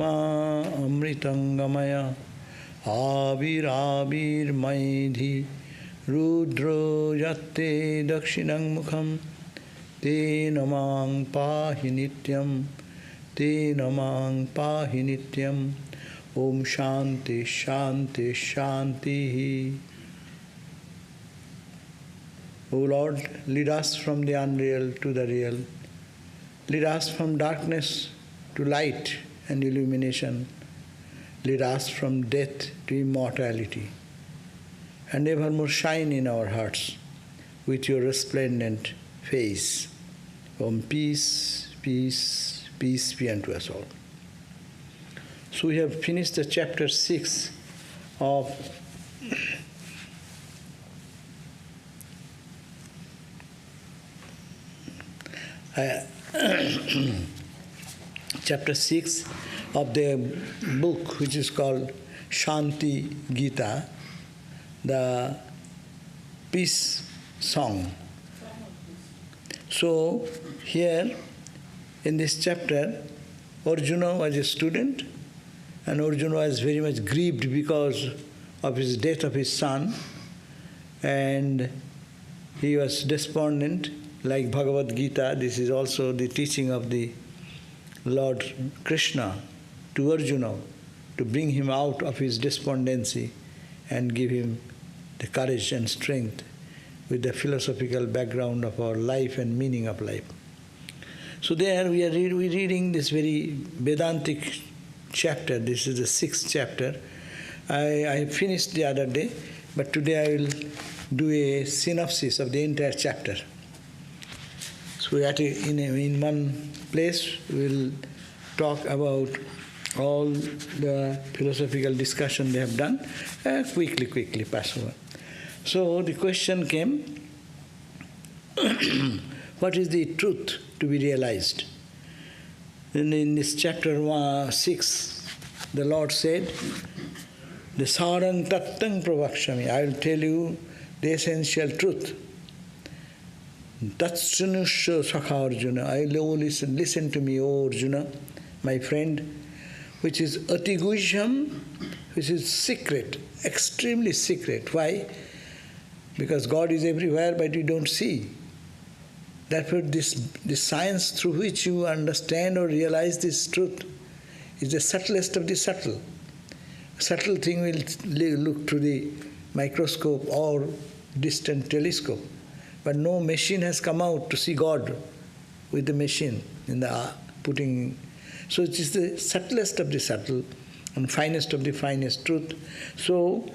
amritangamaya avirāvirmaidhi rudro yatte dakshinang mukham te namang pahi nityam te namang pahi nityam Om Shanti Shanti Shanti. O Lord, lead us from the unreal to the real. Lead us from darkness to light and illumination. Lead us from death to immortality. And evermore shine in our hearts with your resplendent face. Om peace, peace, peace be unto us all. So we have finished the chapter 6 of chapter 6 of the book which is called Shanti Gita, the peace song. So here in this chapter, Arjuna was a student, and Arjuna was very much grieved because of his death of his son, and he was despondent, like Bhagavad Gita. This is also the teaching of the Lord Krishna to Arjuna, to bring him out of his despondency and give him the courage and strength with the philosophical background of our life and meaning of life. So there we are reading this very Vedantic chapter. This is the 6th chapter. I finished the other day, but today I will do a synopsis of the entire chapter. So in one place we will talk about all the philosophical discussion they have done. Quickly pass over. So the question came, what is the truth to be realized? In this chapter 6, the Lord said, the sarang tattang pravakshami, I will tell you the essential truth. Tatsunusha sakha Arjuna, I will listen to me, O Arjuna, my friend, which is atiguhyam, which is secret, extremely secret. Why? Because God is everywhere, but you don't see. Therefore, this science through which you understand or realize this truth is the subtlest of the subtle. Subtle thing will look through the microscope or distant telescope, but no machine has come out to see God with the machine in the putting. So it is the subtlest of the subtle and finest of the finest truth. So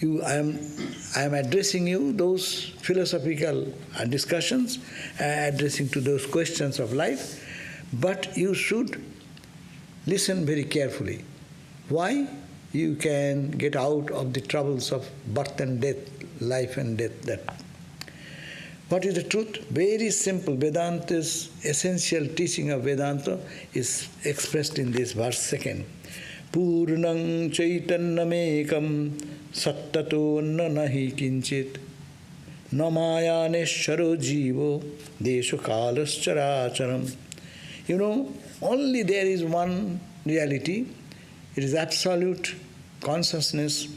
I am addressing you those philosophical discussions, addressing to those questions of life, but you should listen very carefully. Why? You can get out of the troubles of birth and death, life and death. That. What is the truth? Very simple. Vedanta's essential teaching of Vedanta is expressed in this verse 2. Purnang chaitannamekam sattato nahi kinchit namaya nesharo jivo desho kalascharacharam. You know, only there is one reality. It is absolute consciousness,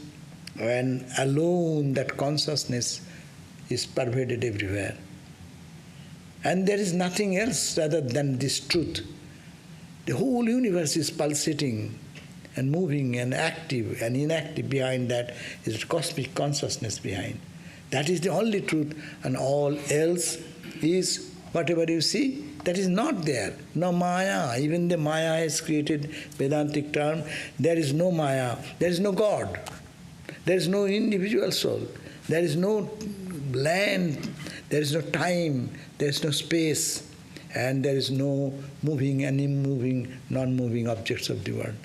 and alone that consciousness is pervaded everywhere. And there is nothing else rather than this truth. The whole universe is pulsating and moving and active and inactive. Behind that is cosmic consciousness behind. That is the only truth, and all else is whatever you see, that is not there. No māyā. Even the māyā has created Vedantic term. There is no māyā. There is no God. There is no individual soul. There is no land. There is no time. There is no space. And there is no moving and immoving, non-moving objects of the world.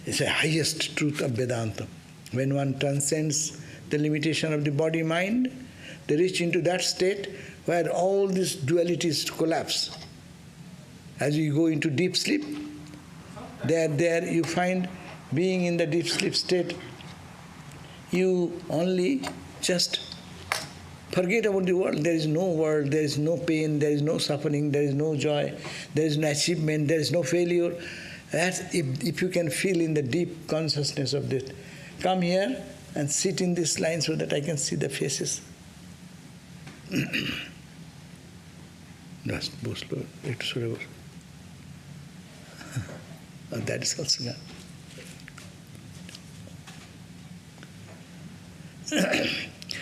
It's the highest truth of Vedanta. When one transcends the limitation of the body-mind, they reach into that state where all these dualities collapse. As you go into deep sleep, there you find, being in the deep sleep state, you only just forget about the world. There is no world, there is no pain, there is no suffering, there is no joy, there is no achievement, there is no failure. If you can feel in the deep consciousness of this, come here and sit in this line so that I can see the faces. That is also not.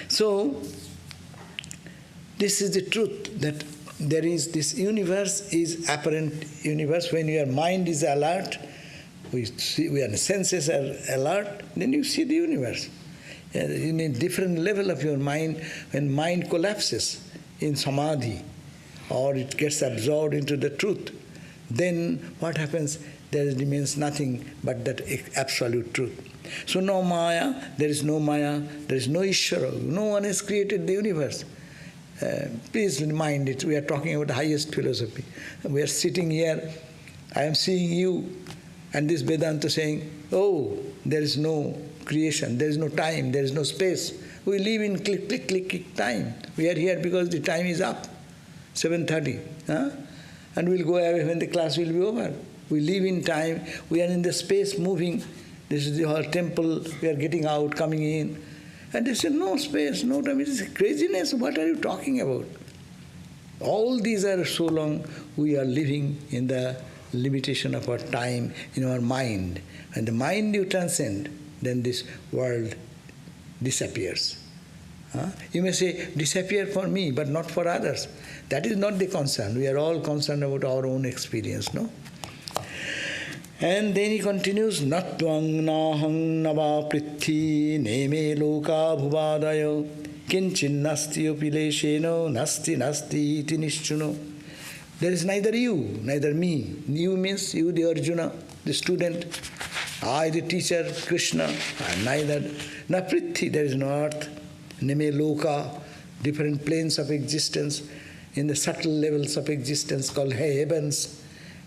So, this is the truth, that there is this universe, is apparent universe. When your mind is alert, when senses are alert, then you see the universe. In a different level of your mind, when mind collapses in samadhi, or it gets absorbed into the truth, then what happens? There remains nothing but that absolute truth. So no Maya, there is no Ishvara. No one has created the universe. Please mind it, we are talking about the highest philosophy. We are sitting here, I am seeing you, and this Vedanta saying, oh, there is no creation, there is no time, there is no space. We live in click, click, click, click time. We are here because the time is up, 7:30. And we'll go away when the class will be over. We live in time, we are in the space moving. This is our temple, we are getting out, coming in. And they say, no space, no time. It is craziness. What are you talking about? All these are so long we are living in the limitation of our time, in our mind. And the mind you transcend, then this world disappears. You may say, disappear for me, but not for others. That is not the concern. We are all concerned about our own experience, no? And then he continues, natvang nahang nava prithi neme loka bhuvadayo kinchin nasti opi leśeno nasti nasti iti niścinu. There is neither you, neither me. You means you, the Arjuna, the student, I, the teacher, Krishna, and neither. Na prithi, there is no earth. Neme loka, different planes of existence, in the subtle levels of existence called heavens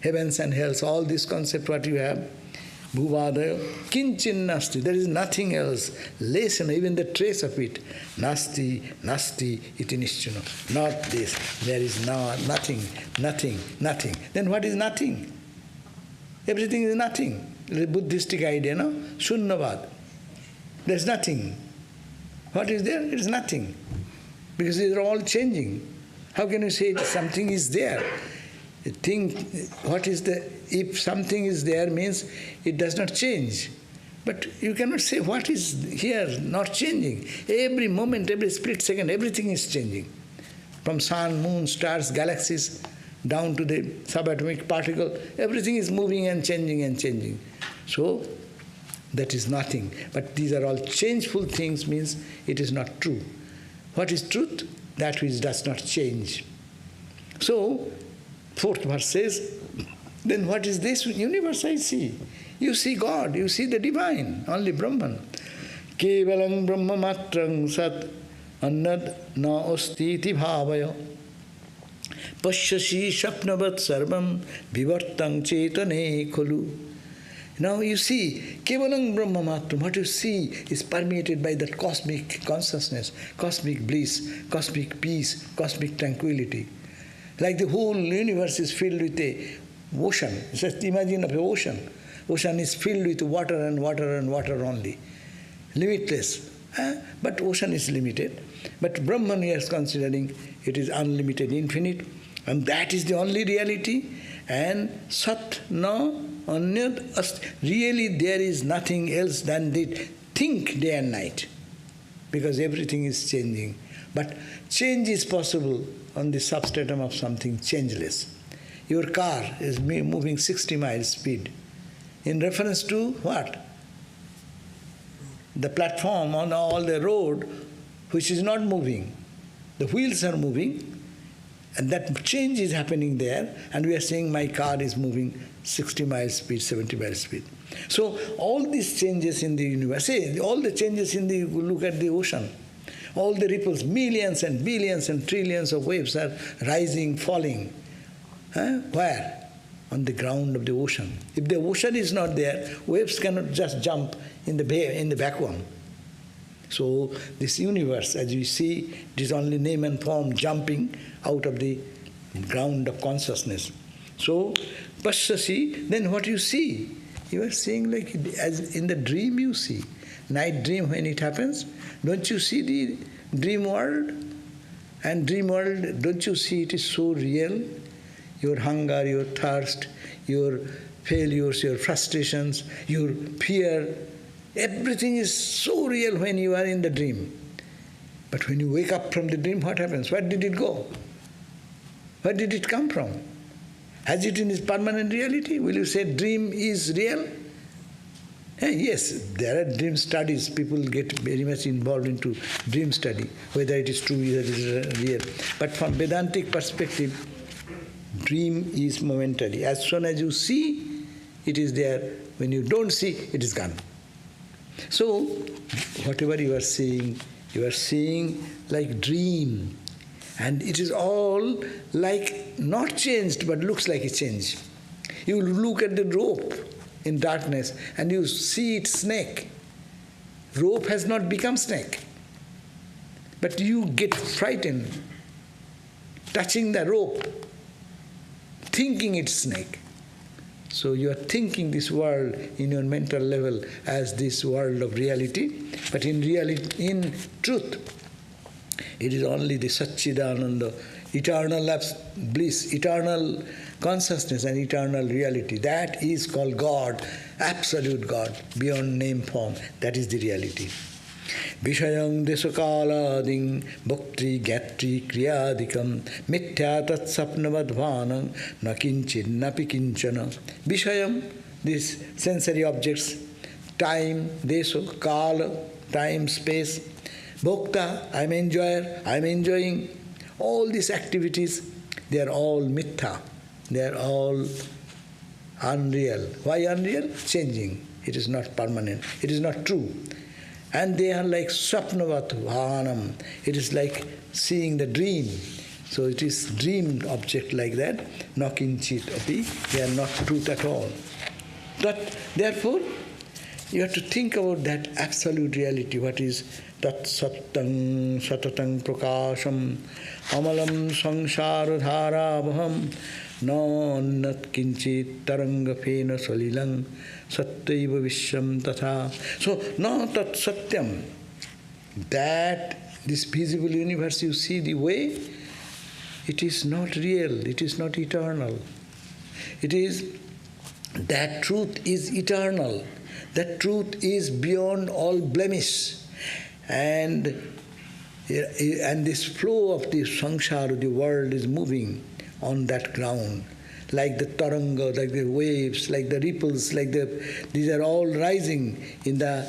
and hells, all this concept what you have, bhuvadayo, kinchin nasti, there is nothing else, leśa, even the trace of it, nasti iti niścinu, not this, there is nothing. Then what is nothing? Everything is nothing. The Buddhistic idea, no? Shunyavad. There is nothing. What is there? It is nothing. Because these are all changing. How can you say something is there? If something is there means it does not change. But you cannot say what is here not changing. Every moment, every split second, everything is changing. From sun, moon, stars, galaxies, down to the subatomic particle, everything is moving and changing. So, that is nothing. But these are all changeful things, means it is not true. What is truth? That which does not change. So, fourth verse says, then what is this universe I see? You see God, you see the divine, only Brahman. Kevalaṃ brahma-mātraṃ sat anātma-tvāt-jaḍa-tvāt-ca pashyasi sapnavat sarvam vivartaṃ cetane kholu. Now you see, kevalaṃ brahma-mātraṃ, what you see is permeated by that cosmic consciousness, cosmic bliss, cosmic peace, cosmic tranquility. Like the whole universe is filled with a ocean. Just imagine of an ocean. Ocean is filled with water and water and water only. Limitless. But ocean is limited. But Brahman is considering it is unlimited, infinite. And that is the only reality. And sat na anyat-asti. Really there is nothing else than the think day and night. Because everything is changing. But change is possible on the substratum of something changeless. Your car is moving 60 miles speed. In reference to what? The platform on all the road which is not moving. The wheels are moving and that change is happening there and we are saying my car is moving 60 miles speed, 70 miles speed. So all these changes in the universe, all the changes in the, look at the ocean. All the ripples, millions and billions and trillions of waves are rising, falling. Where? On the ground of the ocean. If the ocean is not there, waves cannot just jump in the vacuum. So this universe, as you see, it is only name and form jumping out of the ground of consciousness. So Pashyasi, then what you see? You are seeing like as in the dream you see. Night dream when it happens, don't you see the dream world? And dream world, don't you see it is so real? Your hunger, your thirst, your failures, your frustrations, your fear, everything is so real when you are in the dream. But when you wake up from the dream, what happens? Where did it go? Where did it come from? Has it in its permanent reality? Will you say dream is real? Yes, there are dream studies. People get very much involved into dream study, whether it is true, whether it is real. But from Vedantic perspective, dream is momentary. As soon as you see, it is there. When you don't see, it is gone. So, whatever you are seeing like dream. And it is all like not changed, but looks like a change. You look at the rope in darkness and you see it snake. Rope has not become snake. But you get frightened, touching the rope, thinking it's snake. So you are thinking this world in your mental level as this world of reality, but in reality, in truth, it is only the Satchidananda, eternal bliss, eternal consciousness and eternal reality. That is called God, absolute God, beyond name form. That is the reality. Vishayam desakalading bhaktri gyatri kriyadikam mithya tat sapna-vadvanam na kinchin napi kinchana. Vishayam, these sensory objects, time, desha, kala, time, space. Bhokta, I am enjoyer, I am enjoying. All these activities, they are all mithya. They are all unreal. Why unreal? Changing. It is not permanent. It is not true. And they are like svapna-kalpa-iva. It is like seeing the dream. So it is dream object like that. Na kinchit api. They are not truth at all. But therefore, you have to think about that absolute reality. What is tat sattang satatang prakāśam amalam saṃkhyā-ābaddhaṃ no nat kinchit taranga phena salilang sattaiva visham tatha. So, no tat satyam, that this visible universe you see the way, it is not real, it is not eternal. It is, that truth is eternal. That truth is beyond all blemish. And this flow of the samsara, the world is moving on that ground, like the taranga, like the waves, like the ripples, these are all rising in the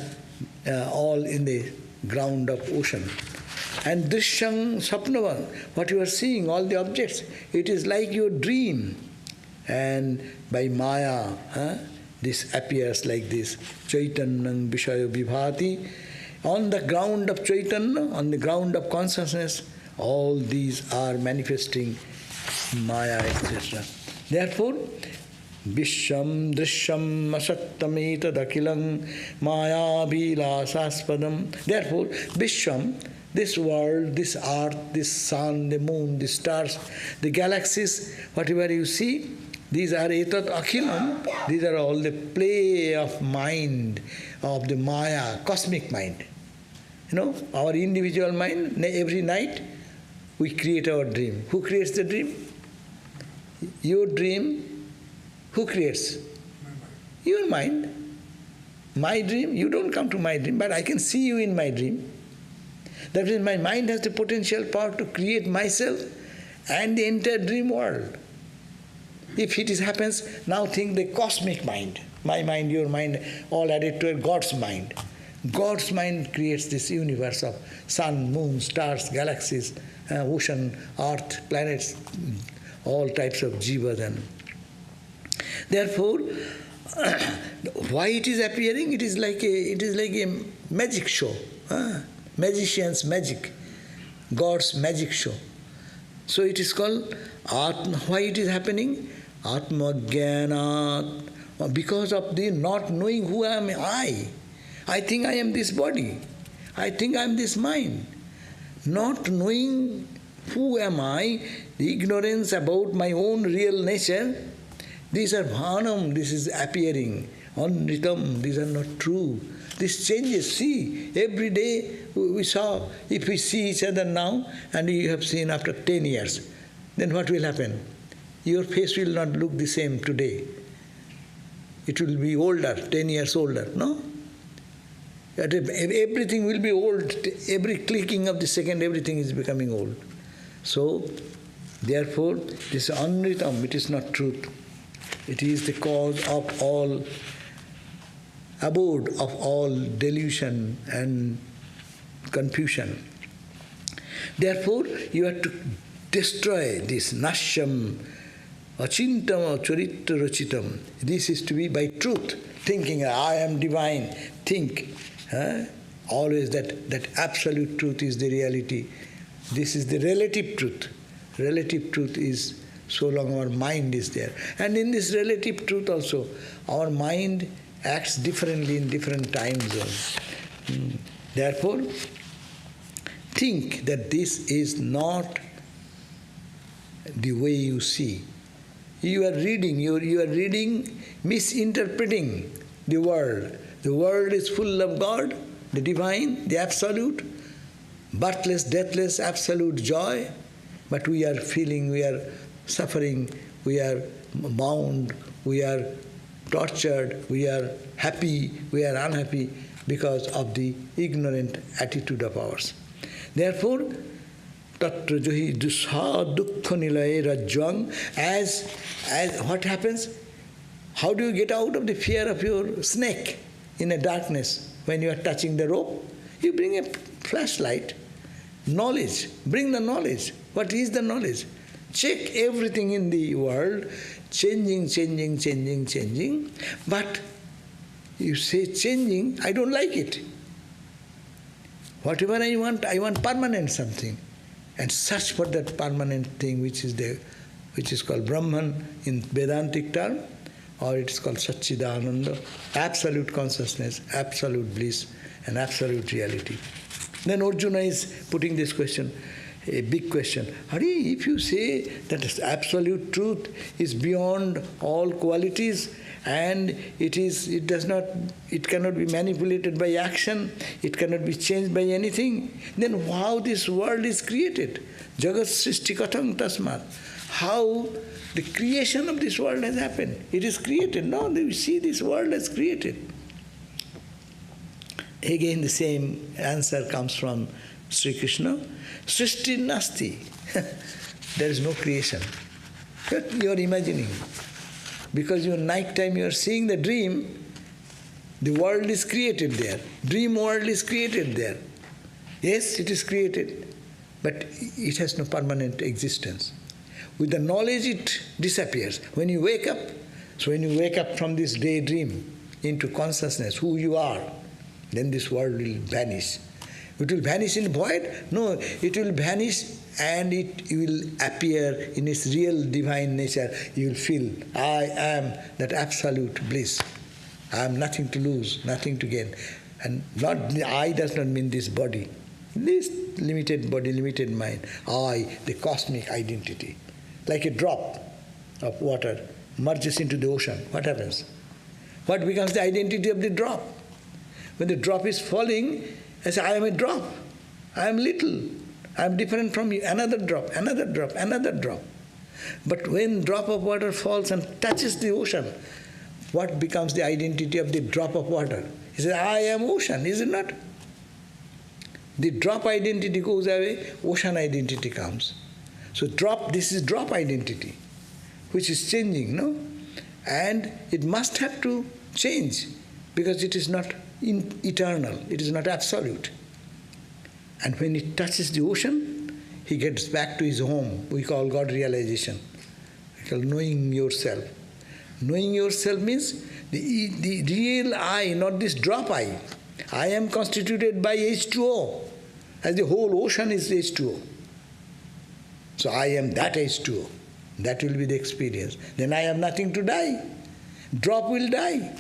all in the ground of ocean. And drishyam sapnavam, what you are seeing, all the objects, it is like your dream. And by māyā, this appears like this. Chaitanyam vishayo vibhati. On the ground of Chaitanya, on the ground of consciousness, all these are manifesting Maya, etc. Therefore, Vishwam Drishyam Asattam-etad-akilam Maya-abhilāsāspadam. Therefore, Vishwam, this world, this earth, this sun, the moon, the stars, the galaxies, whatever you see, these are etad-akilam. These are all the play of mind, of the Maya, cosmic mind. You know, our individual mind, every night we create our dream. Who creates the dream? Your dream, who creates? Your mind. My dream, you don't come to my dream, but I can see you in my dream. That means my mind has the potential power to create myself and the entire dream world. If it happens, now think the cosmic mind. My mind, your mind, all added to God's mind. God's mind creates this universe of sun, moon, stars, galaxies, ocean, earth, planets, all types of jivas. Therefore, why it is appearing? It is like a magic show, magician's magic, God's magic show. So it is called Atma. Why it is happening? Atma-jnanāt. Because of the not knowing who am I. I think I am this body. I think I am this mind. Not knowing who am I, the ignorance about my own real nature, These are bhānam, this is appearing. Anritam, these are not true. This changes. See, every day we saw, if we see each other now, and you have seen after 10 years, then what will happen? Your face will not look the same today. It will be older, 10 years older, no? Everything will be old. Every clicking of the second, everything is becoming old. So, therefore, this anritam, it is not truth. It is the cause of all, abode of all delusion and confusion. Therefore, you have to destroy this nashyam, achintam, charitra-rachitam. This is to be by truth, thinking, I am divine. Think. Always that absolute truth is the reality. This is the relative truth. Relative truth is so long our mind is there. And in this relative truth also, our mind acts differently in different time zones. Therefore, think that this is not the way you see. You are reading, misinterpreting the world. The world is full of God, the divine, the absolute, birthless, deathless, absolute joy. But we are feeling, we are suffering, we are bound, we are tortured, we are happy, we are unhappy because of the ignorant attitude of ours. Therefore, tatra johi dusha dukkha nilaye rajvang, as what happens? How do you get out of the fear of your snake in a darkness when you are touching the rope? You bring a flashlight, knowledge, bring the knowledge. What is the knowledge? Check everything in the world, changing. But you say changing, I don't like it. Whatever I want permanent something. And search for that permanent thing which is called Brahman in Vedantic term, or it is called Satchidananda, absolute consciousness, absolute bliss, and absolute reality. Then Arjuna is putting this question, a big question. Hari, if you say that absolute truth is beyond all qualities and it cannot be manipulated by action, it cannot be changed by anything, then how this world is created? Jagat-nāsti katham tasmat. How the creation of this world has happened? It is created. No, we see this world as created. Again, the same answer comes from Sri Krishna. Srishti-nasti. There is no creation. But you are imagining. Because your night time you are seeing the dream, the world is created there. Dream world is created there. Yes, it is created, but it has no permanent existence. With the knowledge it disappears. When you wake up, so when you wake up from this daydream into consciousness, who you are, then this world will vanish. It will vanish in void? No, it will vanish and it will appear in its real divine nature. You will feel, I am that absolute bliss. I am nothing to lose, nothing to gain. And not I does not mean this body. This limited body, limited mind. I, the cosmic identity. Like a drop of water merges into the ocean. What happens? What becomes the identity of the drop? When the drop is falling, I say, I am a drop. I am little. I am different from you. Another drop, another drop, another drop. But when drop of water falls and touches the ocean, what becomes the identity of the drop of water? He says, I am ocean, is it not? The drop identity goes away, ocean identity comes. So this is drop identity, which is changing, no? And it must have to change, because it is not eternal, it is not absolute. And when it touches the ocean, he gets back to his home. We call God realization. We call knowing yourself. Knowing yourself means the real I, not this drop I. I am constituted by H2O, as the whole ocean is H2O. So I am that H2O. That will be the experience. Then I have nothing to die. Drop will die.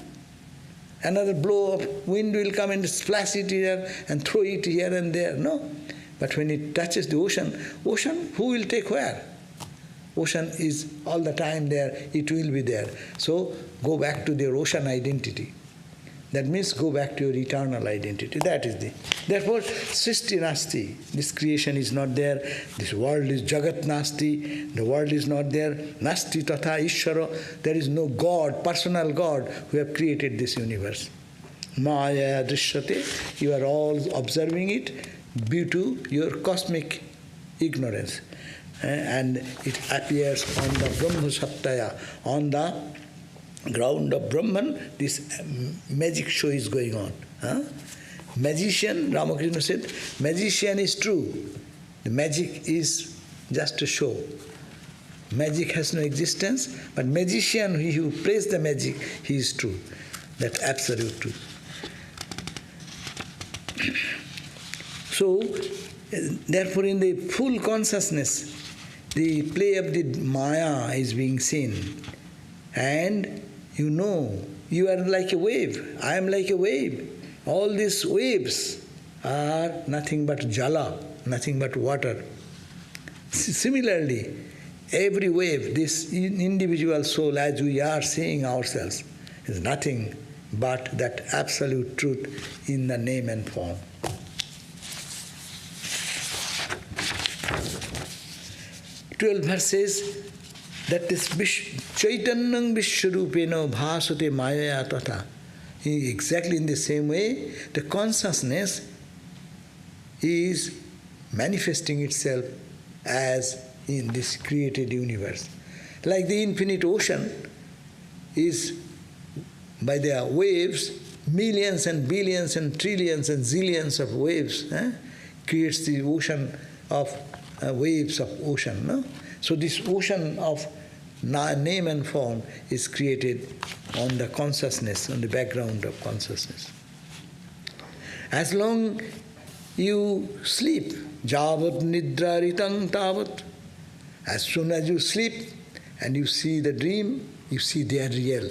Another blow of wind will come and splash it here and throw it here and there. No. But when it touches the ocean, who will take where? Ocean is all the time there, it will be there. So go back to their ocean identity. That means go back to your eternal identity. That is the. Therefore, niścinu, this creation is not there. This world is jagat-nāsti. The world is not there. Niścinu. There is no God, personal God, who have created this universe. Māyā drishyate. You are all observing it due to your cosmic ignorance. And it appears on the brahma-sattaya, on the ground of Brahman, this magic show is going on. Magician, Ramakrishna said, magician is true. The magic is just a show. Magic has no existence, but magician, he who plays the magic, he is true. That's absolute truth. So, therefore in the full consciousness, the play of the māyā is being seen. And you know, you are like a wave. I am like a wave. All these waves are nothing but jala, nothing but water. Similarly, every wave, this individual soul, as we are seeing ourselves, is nothing but that absolute truth in the name and form. Twelve verses that this Chaitanyam Vishwarupena bhāsate māyā tatha. Exactly in the same way, the consciousness is manifesting itself as in this created universe. Like the infinite ocean is, by their waves, millions and billions and trillions and zillions of waves, creates the ocean of waves of ocean. No? So this ocean of name and form is created on the consciousness, on the background of consciousness. As long you sleep, jagat-nidraritam tavat, as soon as you sleep and you see the dream, you see they are real.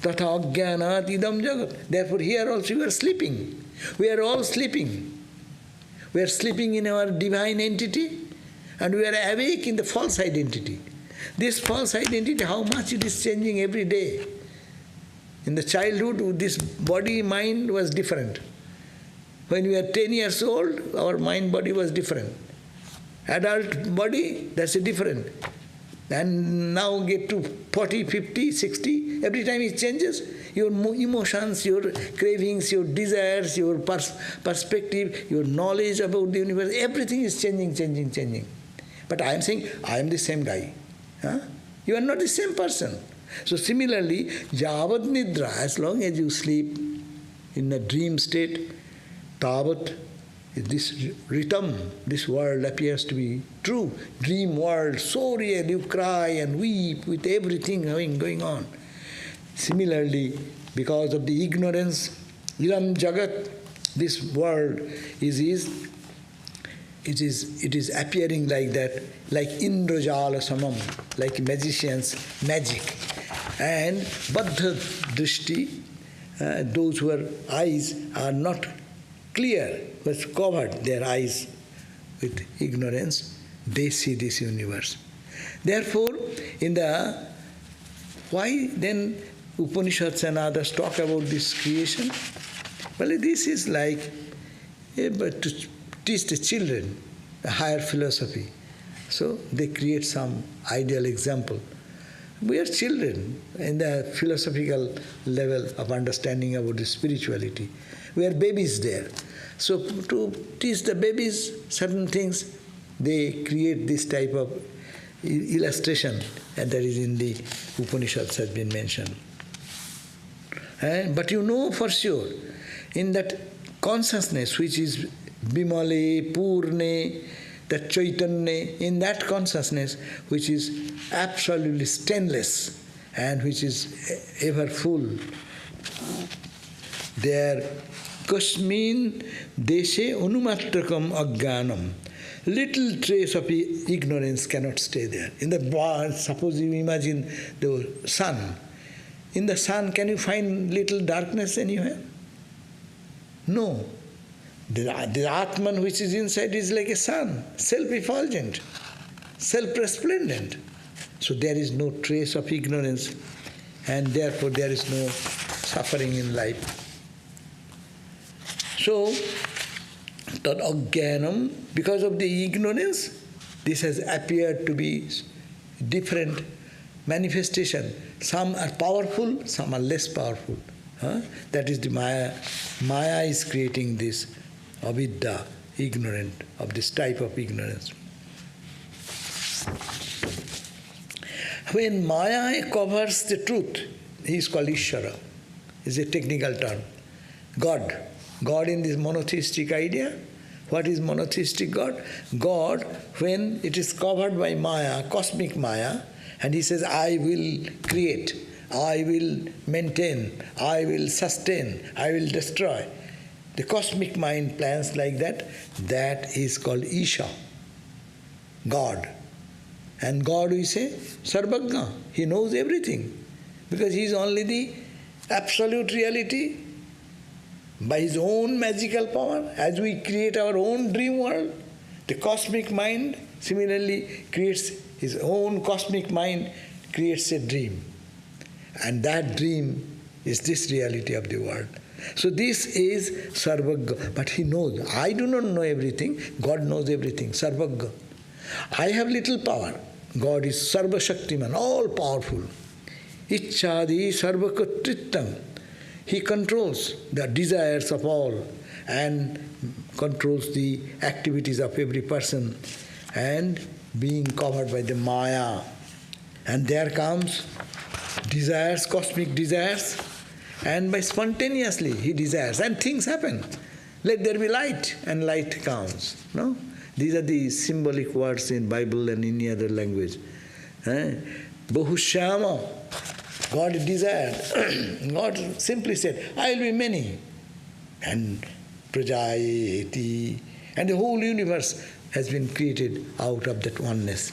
Tathā idam jagat. Therefore here also you are sleeping. We are all sleeping. We are sleeping in our divine entity and we are awake in the false identity. This false identity, how much it is changing every day. In the childhood, this body, mind was different. When we were 10 years old, our mind, body was different. Adult body, that's a different. And now get to 40, 50, 60, every time it changes, your emotions, your cravings, your desires, your perspective, your knowledge about the universe, everything is changing. But I am saying, I am the same guy. You are not the same person. So similarly, Javat Nidra, as long as you sleep in a dream state, Tavat, this ritam, this world appears to be true. Dream world, so real, you cry and weep with everything going on. Similarly, because of the ignorance, Iram Jagat, this world it is appearing like that, like Indrajala Samam, like magicians' magic. And baddha-drishti, those whose eyes are not clear, was covered their eyes with ignorance, they see this universe. Therefore, why then Upanishads and others talk about this creation? Well, this is like to teach the children a higher philosophy. So they create some ideal example. We are children in the philosophical level of understanding about the spirituality. We are babies there. So to teach the babies certain things, they create this type of illustration, and that is in the Upanishads has been mentioned. But you know for sure, in that consciousness which is Bimale, Purne, that Chaitanya, in that consciousness which is absolutely stainless and which is ever full, there kasmin deshe anumatrakam ajnanam, little trace of ignorance cannot stay there. In the suppose you imagine the sun. In the sun, can you find little darkness anywhere? No. The Atman which is inside is like a sun, self-effulgent, self-resplendent. So there is no trace of ignorance, and therefore there is no suffering in life. So, that ajnanam, because of the ignorance, this has appeared to be different manifestation. Some are powerful, some are less powerful. That is the Maya. Maya is creating this avidya, ignorant, of this type of ignorance. When Maya covers the truth, he is called Ishvara. Is a technical term. God. God in this monotheistic idea. What is monotheistic God? God, when it is covered by Maya, cosmic Maya, and he says, I will create, I will maintain, I will sustain, I will destroy. The cosmic mind plans like that. That is called Isha, God. And God, we say, Sarvagna. He knows everything. Because he is only the absolute reality. By his own magical power, as we create our own dream world, the cosmic mind similarly creates his own cosmic mind, creates a dream. And that dream is this reality of the world. So this is Sarvagga. But he knows. I do not know everything. God knows everything. Sarvagga. I have little power. God is Sarva Shaktiman, all powerful. Iṣyate sarvakatrittam. He controls the desires of all and controls the activities of every person, and being covered by the Maya. And there comes desires, cosmic desires, and by spontaneously he desires, and things happen. Let there be light, and light comes. No? These are the symbolic words in Bible and any other language. Bahushyama. God desired. God simply said, I will be many. And prajayeti. And the whole universe has been created out of that oneness.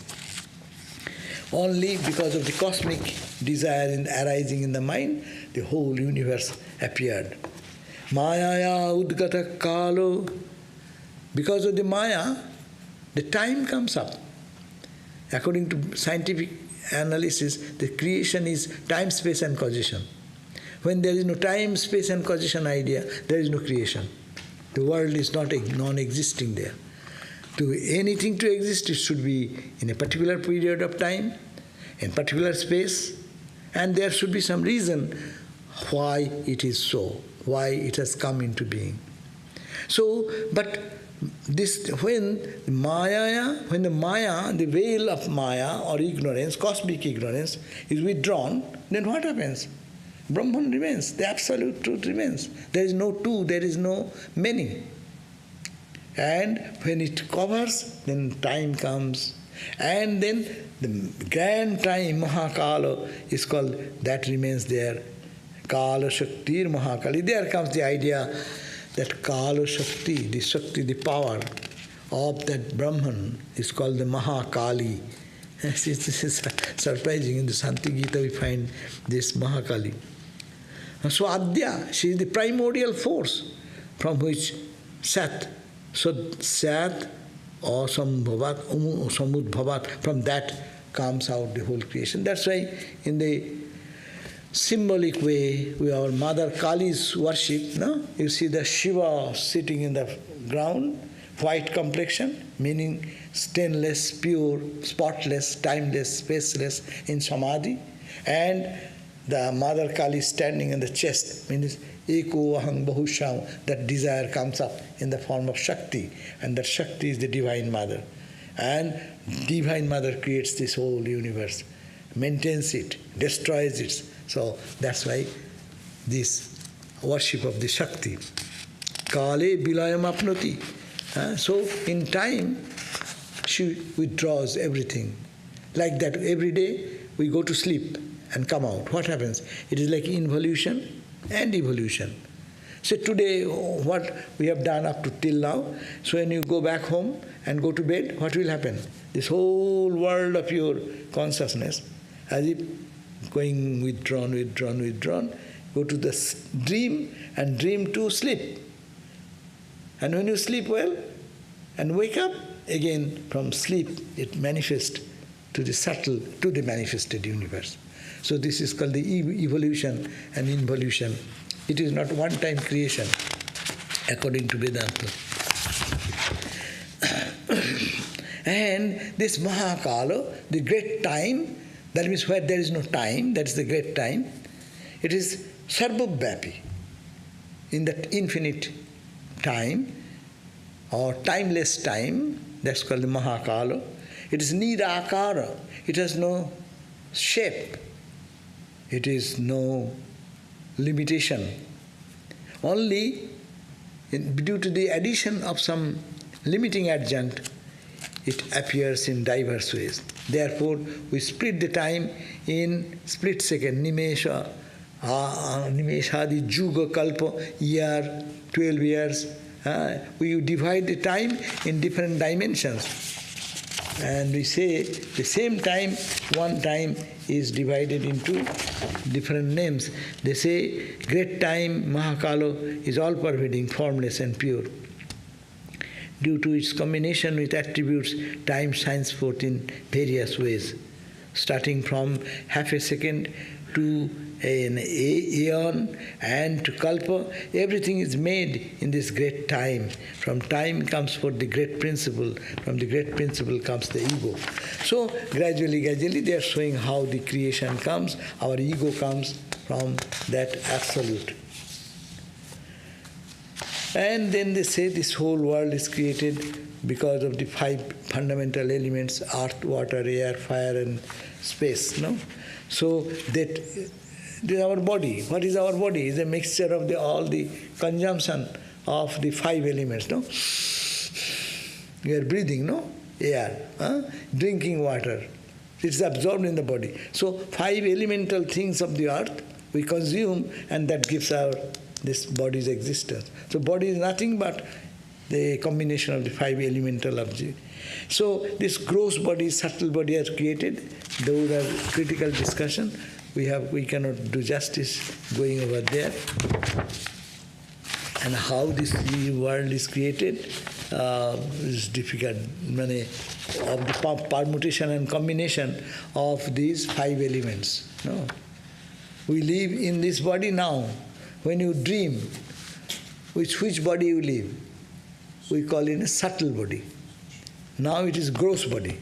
Only because of the cosmic desire arising in the mind, the whole universe appeared. Māyā udgata kalo. Because of the Maya, the time comes up. According to scientific analysis, the creation is time, space and causation. When there is no time, space and causation idea, there is no creation. The world is not non-existing there. To anything to exist, it should be in a particular period of time, in particular space, and there should be some reason why it is so, why it has come into being. So, but this, when the Maya, the veil of Maya or ignorance, cosmic ignorance, is withdrawn, then what happens? Brahman remains, the absolute truth remains. There is no two, there is no many. And when it covers, then time comes. And then the grand time, Mahakala, is called, that remains there. Kala Shaktir Mahakali. There comes the idea that Kala Shakti, the power of that Brahman is called the Mahakali. This is surprising. In the Shanti Gita we find this Mahakali. So Adya, she is the primordial force from which Sat, so Sat or Samudbhavat, from that comes out the whole creation. That's why in the symbolic way, our Mother Kali's worship, no? You see the Shiva sitting in the ground, white complexion, meaning stainless, pure, spotless, timeless, spaceless in Samadhi, and the Mother Kali standing in the chest, means Eko Aham Bahusham, that desire comes up in the form of Shakti, and that Shakti is the Divine Mother. And Divine Mother creates this whole universe, maintains it, destroys it. So that's why this worship of the Shakti. Kale bilayam apnoti. So in time, she withdraws everything. Like that, every day we go to sleep and come out. What happens? It is like involution and evolution. So today, what we have done up to till now, so when you go back home and go to bed, what will happen? This whole world of your consciousness, as if going withdrawn, go to the dream and dream to sleep. And when you sleep well and wake up, again from sleep it manifests to the subtle, to the manifested universe. So this is called the evolution and involution. It is not one-time creation, according to Vedanta. And this Mahakala, the great time, that means where there is no time, that is the great time, it is sarvabhyapi, in that infinite time, or timeless time, that's called the Mahakala. It is nirakara, it has no shape, it is no limitation. Only due to the addition of some limiting adjunct, it appears in diverse ways. Therefore, we split the time in split second, nimesha, nimeshadi juga kalpa, year, 12 years. We divide the time in different dimensions. And we say the same time, one time is divided into different names. They say great time, Mahakala, is all-pervading, formless and pure. Due to its combination with attributes, time shines forth in various ways, starting from half a second to an aeon and to kalpa. Everything is made in this great time. From time comes forth the great principle. From the great principle comes the ego. So gradually they are showing how the creation comes. Our ego comes from that absolute. And then they say this whole world is created because of the 5 fundamental elements: earth, water, air, fire, and space. No? So that our body. What is our body? It's a mixture of all the consumption of the 5 elements. No? You are breathing, no? Air. Drinking water. It's absorbed in the body. So 5 elemental things of the earth we consume, and that gives our this body's existence. So body is nothing but the combination of the 5 elemental objects. So this gross body, subtle body are created. Those are critical discussion. We cannot do justice going over there. And how this world is created is difficult. Of the permutation and combination of these 5 elements. No? We live in this body now. When you dream, which body you live? We call it a subtle body. Now it is gross body.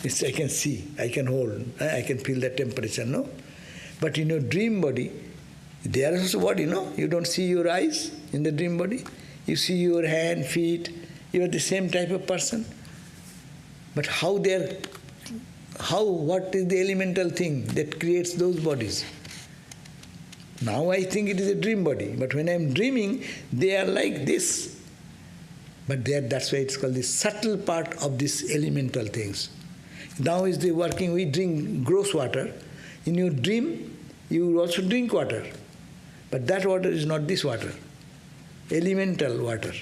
I can see, I can hold, I can feel the temperature, no? But in your dream body, there is also body, no? You don't see your eyes in the dream body. You see your hand, feet. You are the same type of person. But what is the elemental thing that creates those bodies? Now I think it is a dream body, but when I am dreaming, they are like this. But that's why it's called the subtle part of these elemental things. Now is the working, we drink gross water. In your dream, you also drink water. But that water is not this water, elemental water.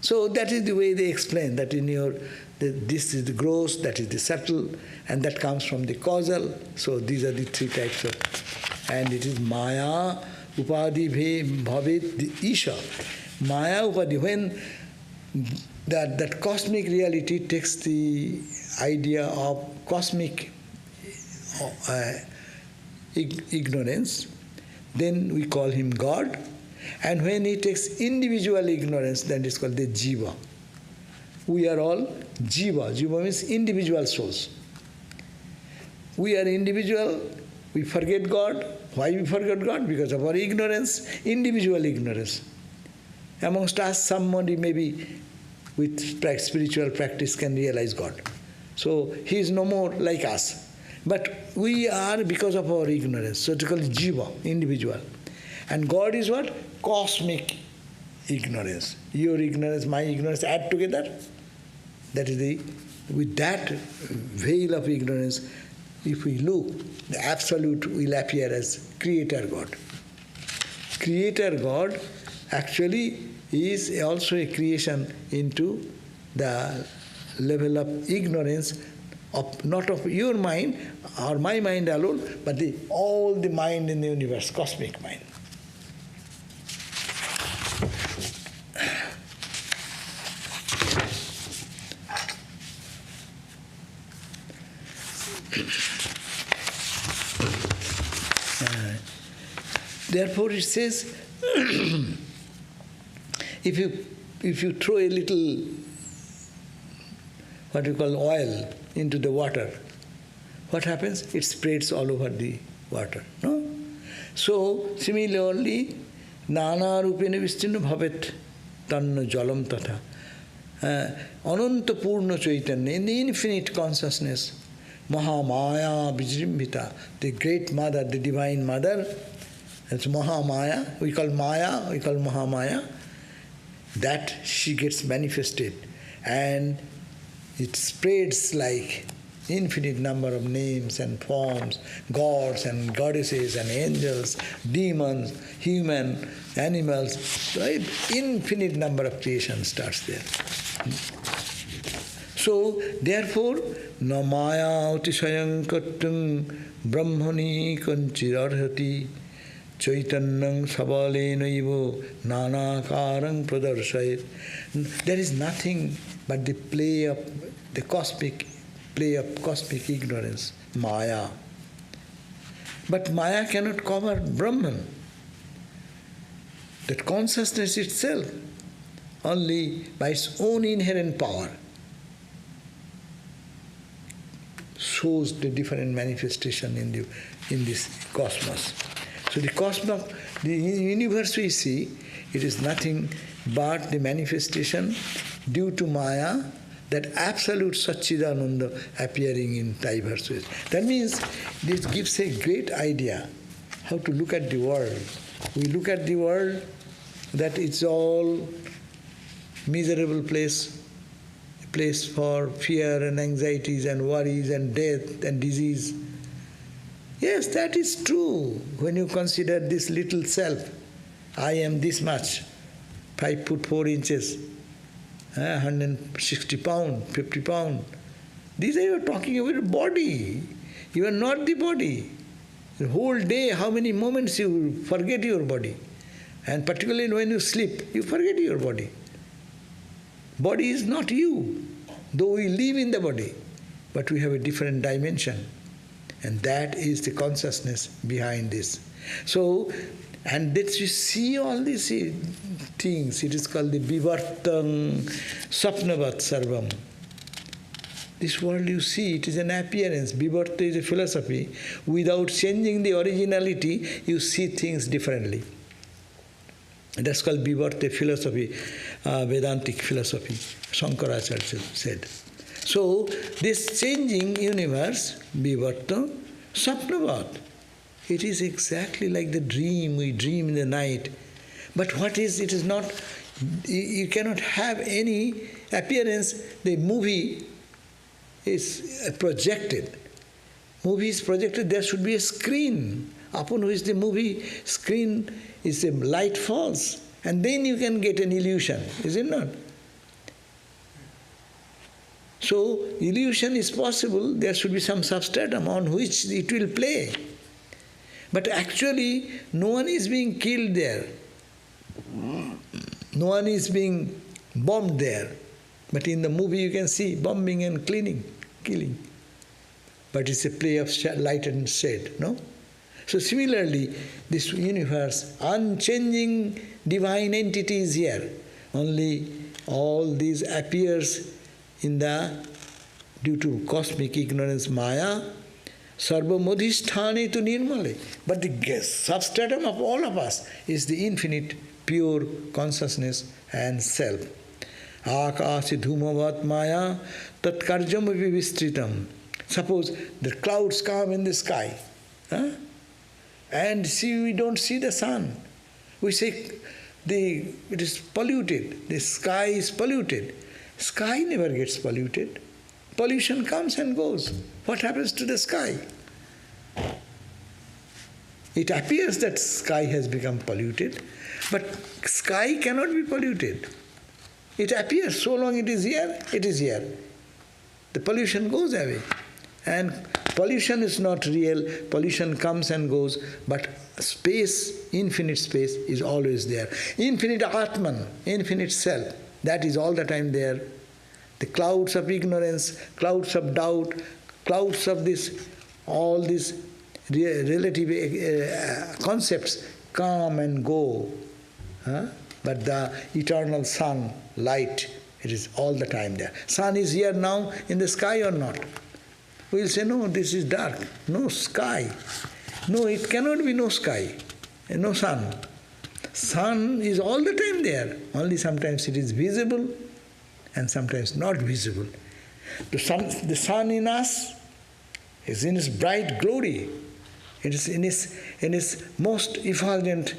So that is the way they explain that this is the gross, that is the subtle, and that comes from the causal. So these are the 3 types of. And it is māyā, upadhi, bhaved-ekaṃ. Māyā, upadhi, when that cosmic reality takes the idea of cosmic ignorance, then we call him God. And when he takes individual ignorance, then it's called the jiva. We are all jiva. Jiva means individual souls. We are individual. We forget God. Why we forget God? Because of our ignorance, individual ignorance. Amongst us, somebody maybe with spiritual practice can realize God. So he is no more like us. But we are because of our ignorance. So it's called jiva, individual. And God is what? Cosmic ignorance. Your ignorance, my ignorance, add together. That is with that veil of ignorance, if we look, the Absolute will appear as Creator God. Creator God actually is also a creation into the level of ignorance, of not of your mind or my mind alone, but all the mind in the universe, cosmic mind. Therefore it says, if you throw a little, what you call oil, into the water, what happens? It spreads all over the water. No? So similarly, nānā rūpena niścinu bhavet tanna jalam tatha. Ananta purna chaitanya, in the infinite consciousness, māyā vijrimbhita, the great mother, the divine mother, that's māyā, we call māyā, we call māyā, that she gets manifested and it spreads like infinite number of names and forms, gods and goddesses and angels, demons, human, animals, right? Infinite number of creation starts there. So, therefore, na māyā atisayam kartum brahmani kanchirarhati chaitanyam sabalena nānākāraṃ pradarshayet. There is nothing but the play of the cosmic ignorance, māyā. But māyā cannot cover Brahman. That consciousness itself, only by its own inherent power, shows the different manifestation in this cosmos. So the universe we see, it is nothing but the manifestation due to māyā, that absolute Satchidananda appearing in diverse ways. That means this gives a great idea how to look at the world. We look at the world that it's all miserable place, a place for fear and anxieties and worries and death and disease. Yes, that is true when you consider this little self. I am this much, 5 foot 4 inches. 160 pounds, 50 pounds. These are you talking about your body. You are not the body. The whole day, how many moments you forget your body. And particularly when you sleep, you forget your body. Body is not you, though we live in the body, but we have a different dimension. And that is the consciousness behind this. So, and that you see all these things, it is called the vivartam swapnavat sarvam. This world you see, it is an appearance. Vivarta is a philosophy. Without changing the originality, you see things differently. That's called vivarta philosophy, Vedantic philosophy, Shankaracharya said. So, this changing universe, vivarta swapnavat, it is exactly like the dream, we dream in the night. But what is, it is not, you cannot have any appearance. The movie is projected. Movie is projected, there should be a screen upon which the movie screen is a light falls. And then you can get an illusion, is it not? So, illusion is possible, there should be some substratum on which it will play. But actually, no one is being killed there. No one is being bombed there. But in the movie you can see bombing and killing. But it's a play of light and shade, no? So similarly, this universe, unchanging divine entity is here. Only all these appears in due to cosmic ignorance, māyā, sarva-modhisthāne tu nirmale. But the substratum of all of us is the infinite, pure consciousness and self. Ākāsi dhūmavat māyā tat karjam vivistritam. Suppose the clouds come in the sky, and we don't see the sun. We say it is polluted, the sky is polluted. Sky never gets polluted. Pollution comes and goes. What happens to the sky? It appears that sky has become polluted, but sky cannot be polluted. It appears, so long it is here, it is here. The pollution goes away. And pollution is not real, pollution comes and goes, but space, infinite space is always there. Infinite Atman, infinite self, that is all the time there. The clouds of ignorance, clouds of doubt, clouds of this, all these relative concepts come and go. But the eternal sun, light, it is all the time there. Sun is here now in the sky or not? We will say, no, this is dark. No sky. No, it cannot be no sky, no sun. Sun is all the time there. Only sometimes it is visible and sometimes not visible. The sun in us is in its bright glory. It is in its most effulgent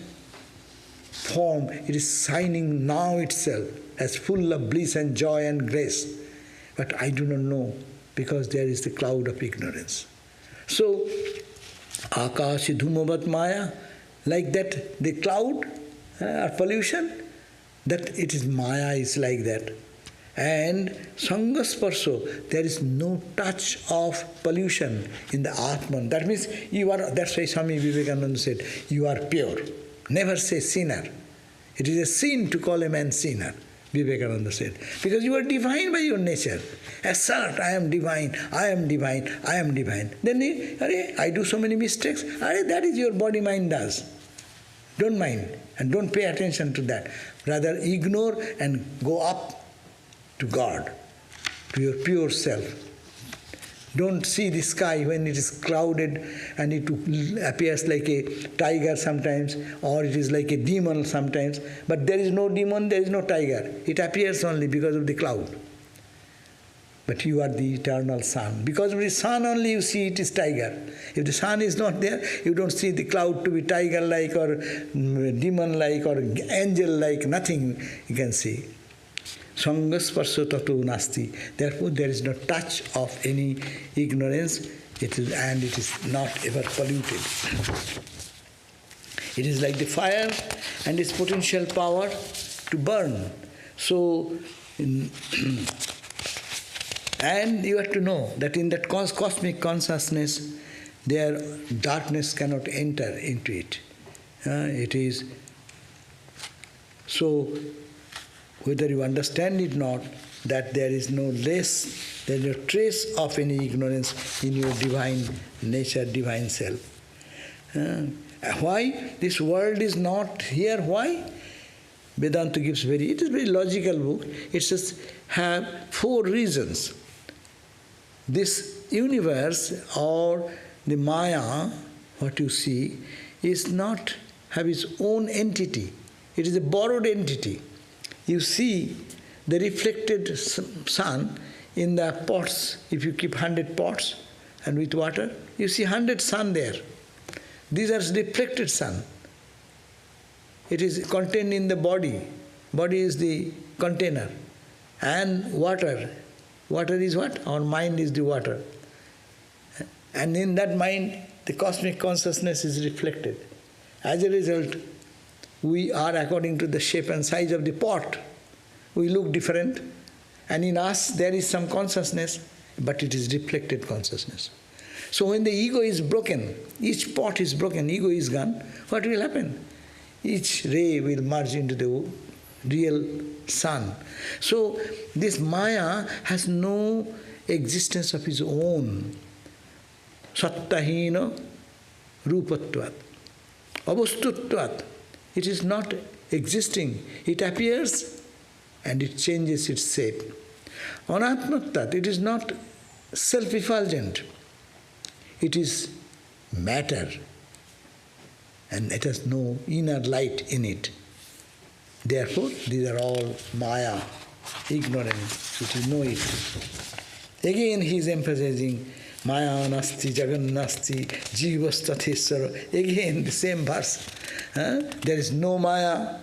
form. It is shining now itself as full of bliss and joy and grace. But I do not know, because there is the cloud of ignorance. So, akashi dhumavat māyā, like that, the cloud or pollution, that it is māyā is like that. And sangasparso, there is no touch of pollution in the Atman. That means you are, that's why Swami Vivekananda said, you are pure. Never say sinner. It is a sin to call a man sinner, Vivekananda said. Because you are divine by your nature. Assert, I am divine, I am divine, I am divine. Then, I do so many mistakes. That is your body mind does. Don't mind and don't pay attention to that. Rather ignore and go up to God, to your pure self. Don't see the sky when it is clouded and it appears like a tiger sometimes, or it is like a demon sometimes. But there is no demon, there is no tiger. It appears only because of the cloud. But you are the eternal sun. Because of the sun only you see it is tiger. If the sun is not there, you don't see the cloud to be tiger-like or demon-like or angel-like, nothing you can see. Sangasparso tato nasti. Therefore, there is no touch of any ignorance, and it is not ever polluted. It is like the fire and its potential power to burn. So, and you have to know that in that cosmic consciousness, there darkness cannot enter into it. It is so. Whether you understand it or not, that there is no trace of any ignorance in your divine nature, divine self. Why this world is not here? Why? Vedanta gives it is a very logical book. It says, have 4 reasons. This universe or the Māyā, what you see, is not have its own entity. It is a borrowed entity. You see the reflected sun in the pots. If you keep 100 pots and with water, you see 100 sun there. These are reflected sun. It is contained in the body. Body is the container. And water. Water is what? Our mind is the water. And in that mind, the cosmic consciousness is reflected. As a result, we are according to the shape and size of the pot. We look different. And in us, there is some consciousness, but it is reflected consciousness. So when the ego is broken, each pot is broken, ego is gone, what will happen? Each ray will merge into the real sun. So this Māyā has no existence of its own. Sattahīna rūpatvāt. Avastuttvāt. It is not existing. It appears and it changes its shape. Anātma-tvāt, it is not self-effulgent. It is matter. And it has no inner light in it. Therefore, these are all Māyā, ignorance, which is no it. Again, he is emphasizing māyā nāsti, jagat-nāsti, jīvas-tathā. Again, the same verse. There is no Māyā,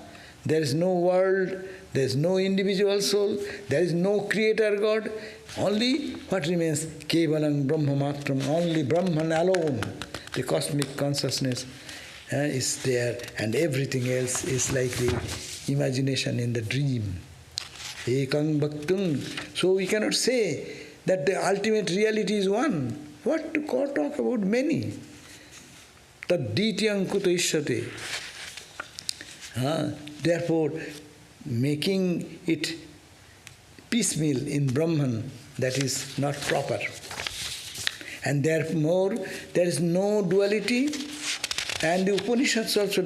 there is no world, there is no individual soul, there is no creator God. Only what remains? Kevalaṃ brahma-mātraṃ, only Brahman alone. The cosmic consciousness is there, and everything else is like the imagination in the dream. Ekam vaktuṃ. So we cannot say that the ultimate reality is one. What to talk about many? Tat-dvitīyaṃ kuta iṣyate. Therefore, making it piecemeal in Brahman, that is not proper. And therefore, there is no duality, and the Upanishads also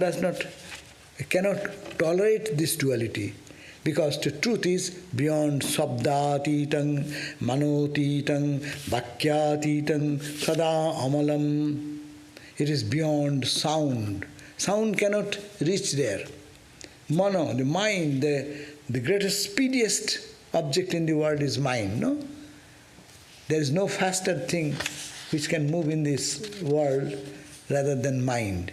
cannot tolerate this duality, because the truth is beyond śabda-atītaṃ, mano-atītaṃ, vākya-atītaṃ, sadā-amalam. It is beyond sound. Sound cannot reach there. Mano, the mind, the greatest, speediest object in the world is mind, no? There is no faster thing which can move in this world rather than mind.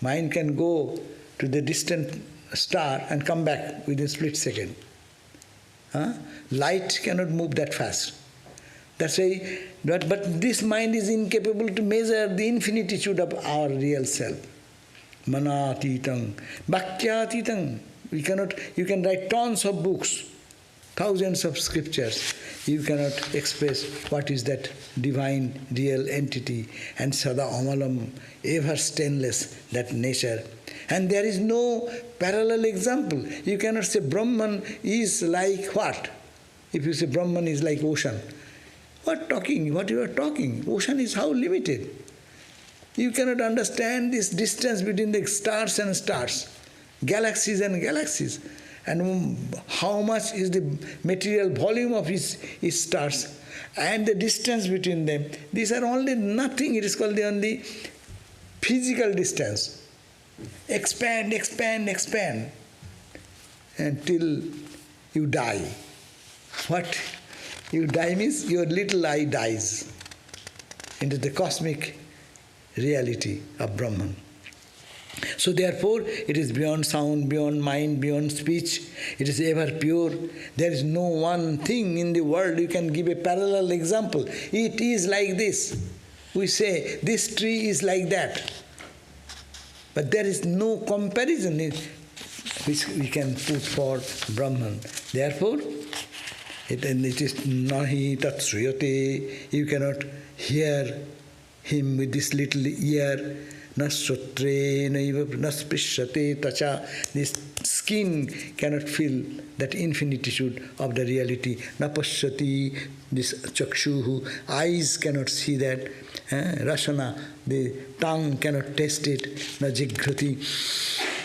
Mind can go to the distant star and come back within a split second. Light cannot move that fast. That's why, but this mind is incapable to measure the infinitude of our real self. Mana-atītaṃ, vakya-atītaṃ. You can write tons of books, thousands of scriptures. You cannot express what is that divine real entity, and sadā-amalam, ever stainless, that nature. And there is no parallel example. You cannot say Brahman is like what? If you say Brahman is like ocean, what you are talking? Ocean is how limited. You cannot understand this distance between the stars and stars, galaxies and galaxies, and how much is the material volume of each stars, and the distance between them. These are only nothing. It is called the only physical distance. Expand, expand, expand until you die. What? You die means your little I dies into the cosmic reality of Brahman. So therefore, it is beyond sound, beyond mind, beyond speech. It is ever pure. There is no one thing in the world you can give a parallel example. It is like this. We say, this tree is like that. But there is no comparison which we can put for Brahman. Therefore, it is nahi tat-sruyate. You cannot hear him with this little ear. Na śrotrair-na, na iṣyate. This skin cannot feel that infinitude of the reality. Na pashyati, this cakṣuhu, eyes cannot see that. Rasana, the tongue cannot taste it. Na jighati,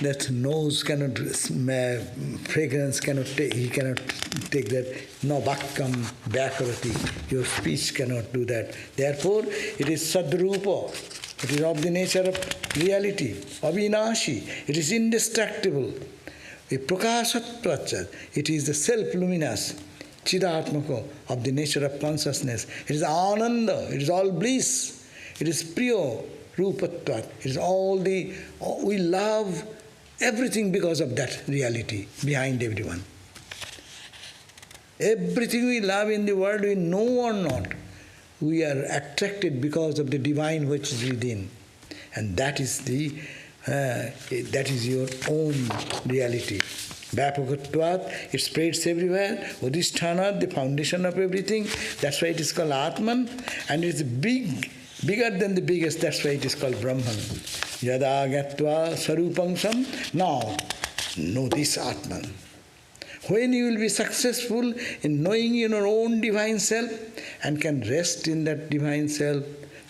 that nose cannot, fragrance cannot take, he cannot take that. No vaktuṃ, backwardity, your speech cannot do that. Therefore, it is sad-rūpo. It is of the nature of reality, avināśi. It is indestructible. A prakāśatvāc-cid. It is the self-luminous, cid-ātmakaḥ, of the nature of consciousness. It is ānanda. It is all bliss. It is priya-rūpatvān. It is we love everything because of that reality behind everyone. Everything we love in the world, we know or not, we are attracted because of the divine which is within. And that is your own reality. Vyāpakatvād, it spreads everywhere. Adhiṣṭhānād, the foundation of everything. That's why it is called Atman. And it is bigger than the biggest. That's why it is called Brahman. Yada gatva sarūpaṃ. Now, know this Atman. When you will be successful in knowing your own divine self and can rest in that divine self,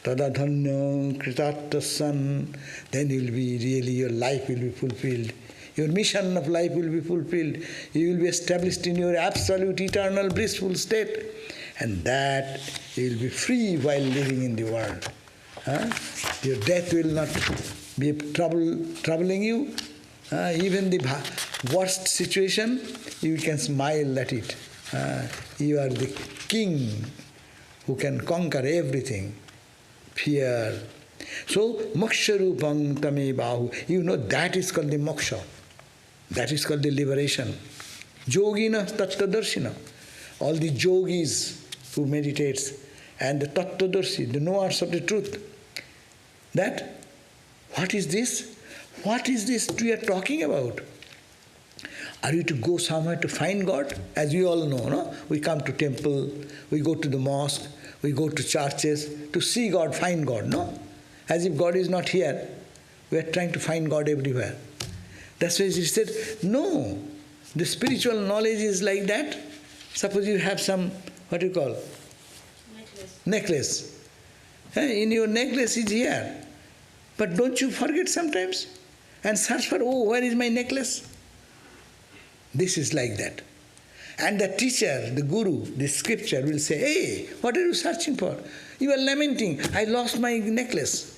tadadhanya kritattasan, then you will be really, your life will be fulfilled. Your mission of life will be fulfilled. You will be established in your absolute eternal blissful state, and that you will be free while living in the world. Your death will not be troubling you. Even the worst situation, you can smile at it. You are the king who can conquer everything. Fear. So, moksha-rūpaṃ tame-bahu. You know that is called the moksha. That is called the liberation. Yogina tattva-darshina. All the yogis who meditates and the tattva-darshi, the knowers of the truth. That, what is this? What is this we are talking about? Are you to go somewhere to find God? As we all know, no? We come to temple, we go to the mosque, we go to churches to see God, find God, no? As if God is not here. We are trying to find God everywhere. That's why he said, no, the spiritual knowledge is like that. Suppose you have some, what do you call? Necklace. In your necklace is here. But don't you forget sometimes? And search for, oh, where is my necklace? This is like that. And the teacher, the guru, the scripture will say, hey, what are you searching for? You are lamenting, I lost my necklace.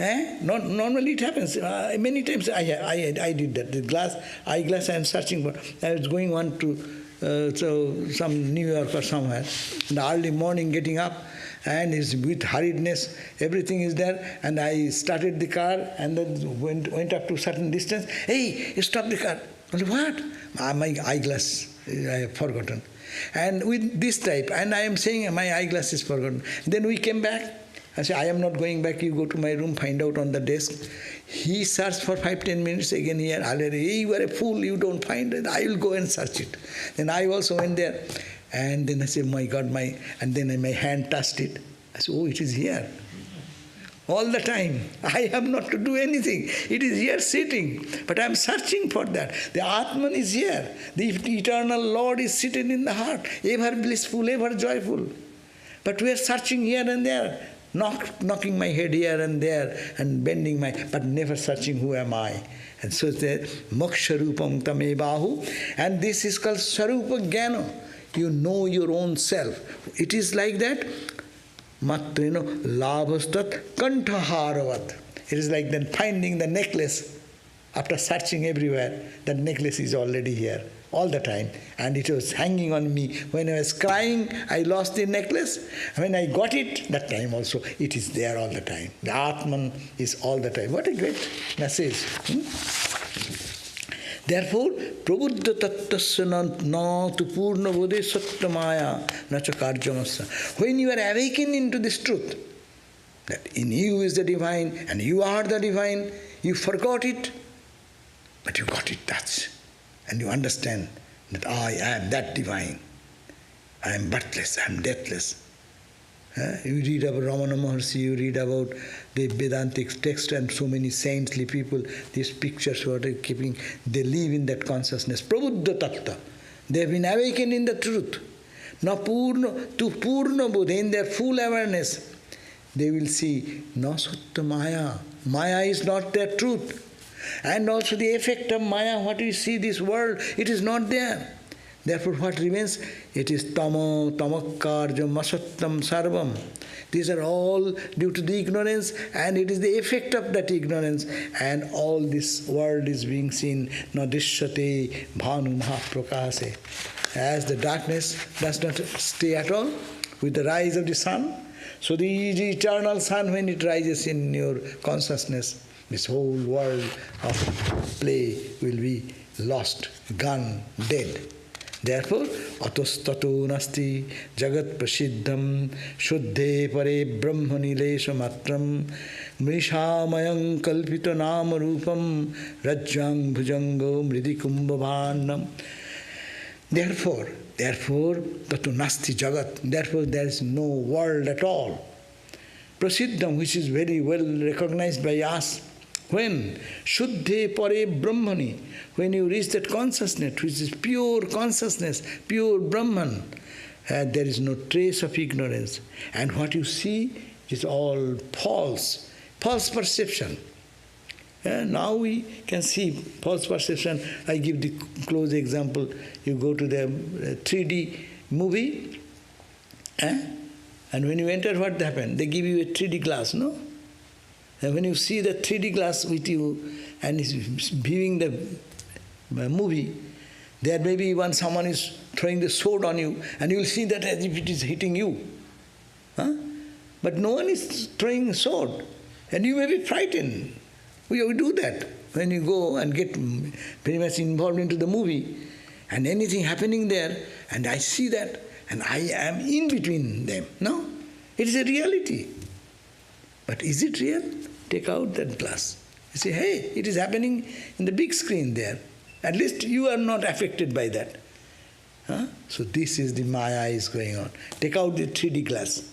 Normally it happens. Many times I did that. The eyeglass I am searching for. I was going on to some New York or somewhere. In the early morning getting up, and is with hurriedness, everything is there, and I started the car and then went up to a certain distance. Hey, stop the car. What? My eyeglass, I have forgotten. And with this type, and I am saying my eyeglass is forgotten. Then we came back. I said, I am not going back, you go to my room, find out on the desk. He searched for 5-10 minutes again here. Hey, you are a fool, you don't find it. I will go and search it. Then I also went there. And then I said, my God, and then my hand touched it. I said, oh, it is here. All the time. I have not to do anything. It is here sitting. But I am searching for that. The Atman is here. The eternal Lord is seated in the heart. Ever blissful, ever joyful. But we are searching here and there. Knocking my head here and there and bending but never searching who am I. And so it's the moksha-rūpam tamevahu. And this is called sarupa jnana. You know your own self. It is like that. Matrino labhastat kanthaharavat. It is like then finding the necklace. After searching everywhere, that necklace is already here. All the time. And it was hanging on me. When I was crying, I lost the necklace. When I got it, that time also, it is there all the time. The Atman is all the time. What a great message. Therefore, prabuddha tattasya na tu purna bodhe satya māyā na ca karyamasya. When you are awakened into this truth, that in you is the divine and you are the divine, you forgot it, but you got it, that's. And you understand that I am that divine. I am birthless, I am deathless. You read about Ramana Maharshi, you read about the Vedantic text and so many saintly people, these pictures what they are keeping, they live in that consciousness. Prabuddha tattva. They have been awakened in the truth. Na purna, to purna bodha, in their full awareness, they will see, na satya māyā. Māyā is not their truth. And also the effect of māyā, what you see this world, it is not there. Therefore what remains? It is tamo, tamakkārjam, asattam, sarvam. These are all due to the ignorance, and it is the effect of that ignorance. And all this world is being seen, na diṣyate bhānu mahaprakāse. As the darkness does not stay at all with the rise of the sun, so the eternal sun, when it rises in your consciousness, this whole world of play will be lost, gone, dead. Therefore, atastato nasti jagat prasiddham shuddhe pare brahmani leśa-mātraṃ mrishamayam kalpita nama rūpam rajyang bhujango mridikumbhavanam. Therefore, tato nasti jagat, therefore there is no world at all. Prasiddham, which is very well recognized by us. When? Shuddhe pare brahmani. When you reach that consciousness, which is pure consciousness, pure Brahman, there is no trace of ignorance. And what you see is all false perception. Now we can see false perception. I give the close example. You go to the 3D movie, and when you enter, what happened? They give you a 3D glass, no? And when you see the 3D glass with you and is viewing the movie, there may be when someone is throwing the sword on you, and you will see that as if it is hitting you. But no one is throwing a sword, and you may be frightened. We do that when you go and get very much involved into the movie, and anything happening there, and I see that, and I am in between them. No, it is a reality. But is it real? Take out that glass. You say, hey, it is happening in the big screen there. At least you are not affected by that. So this is the māyā is going on. Take out the 3D glass,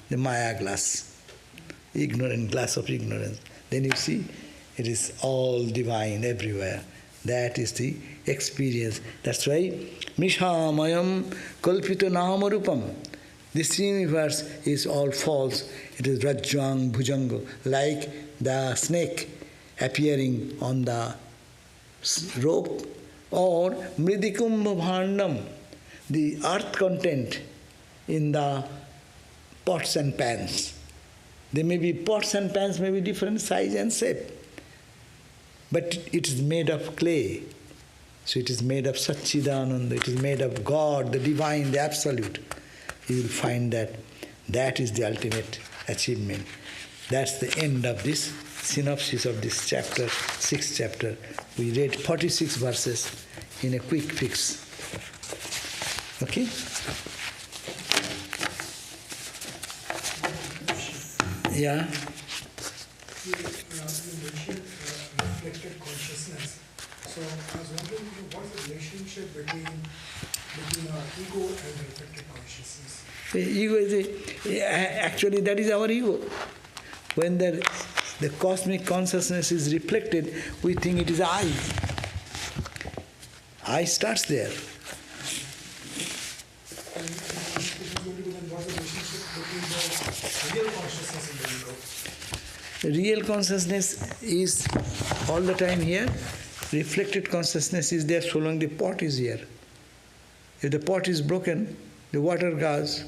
the māyā glass, ignorant glass of ignorance. Then you see, it is all divine everywhere. That is the experience. That's why, mishamayam kalpita nama rūpam. This universe is all false. It is Rajjang Bhujango, like the snake appearing on the rope, or Mridikum Bhandam, the earth content in the pots and pans. There may be pots and pans, may be different size and shape, but it is made of clay. So it is made of Satchidananda, it is made of God, the divine, the absolute. You will find that that is the ultimate achievement. That's the end of this synopsis of this chapter, 6th chapter. We read 46 verses in a quick fix. Okay? Yeah? You mentioned reflected consciousness. So I was wondering, what's the relationship between our ego and reflected consciousness? The ego is actually that is our ego. When the cosmic consciousness is reflected, we think it is I. I starts there. And what's the relationship between the real consciousness and the ego? The real consciousness is all the time here. Reflected consciousness is there so long the pot is here. If the pot is broken, the water goes.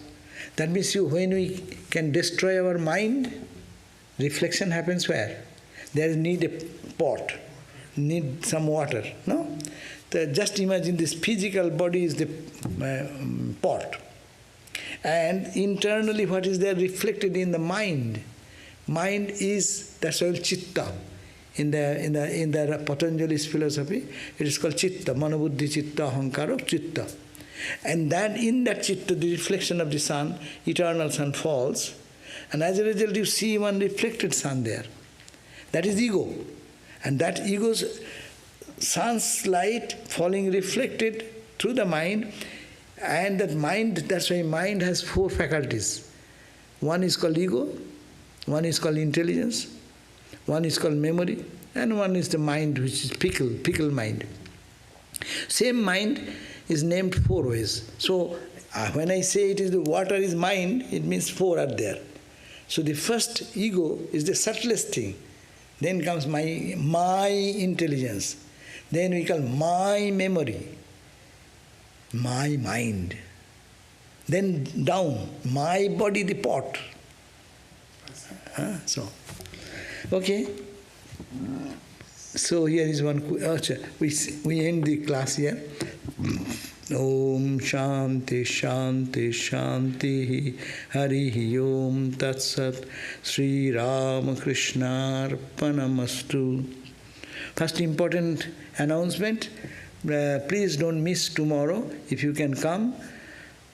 That means when we can destroy our mind, reflection happens where? There is need a pot, need some water. No? Just imagine this physical body is the pot. And internally what is there reflected in the mind? Mind is, that's called chitta. In the Patanjali's philosophy, it is called chitta, manobuddhi chitta, ahankara, chitta. And then in that chitta, the reflection of the sun, eternal sun falls, and as a result you see one reflected sun there. That is ego. And that ego's sun's light falling reflected through the mind, and that mind, that's why mind has 4 faculties. One is called ego, one is called intelligence, one is called memory, and one is the mind, which is pickle mind. Same mind is named 4 ways. So when I say it is the water is mind, it means 4 are there. So the first ego is the subtlest thing. Then comes my intelligence. Then we call my memory, my mind. Then down, my body, the pot. Okay. So here is one. We end the class here. Om Shanti Shanti Shanti Hari Om Tat Sat Sri Ramakrishna Arpanamastu. First important announcement, please don't miss tomorrow. If you can come,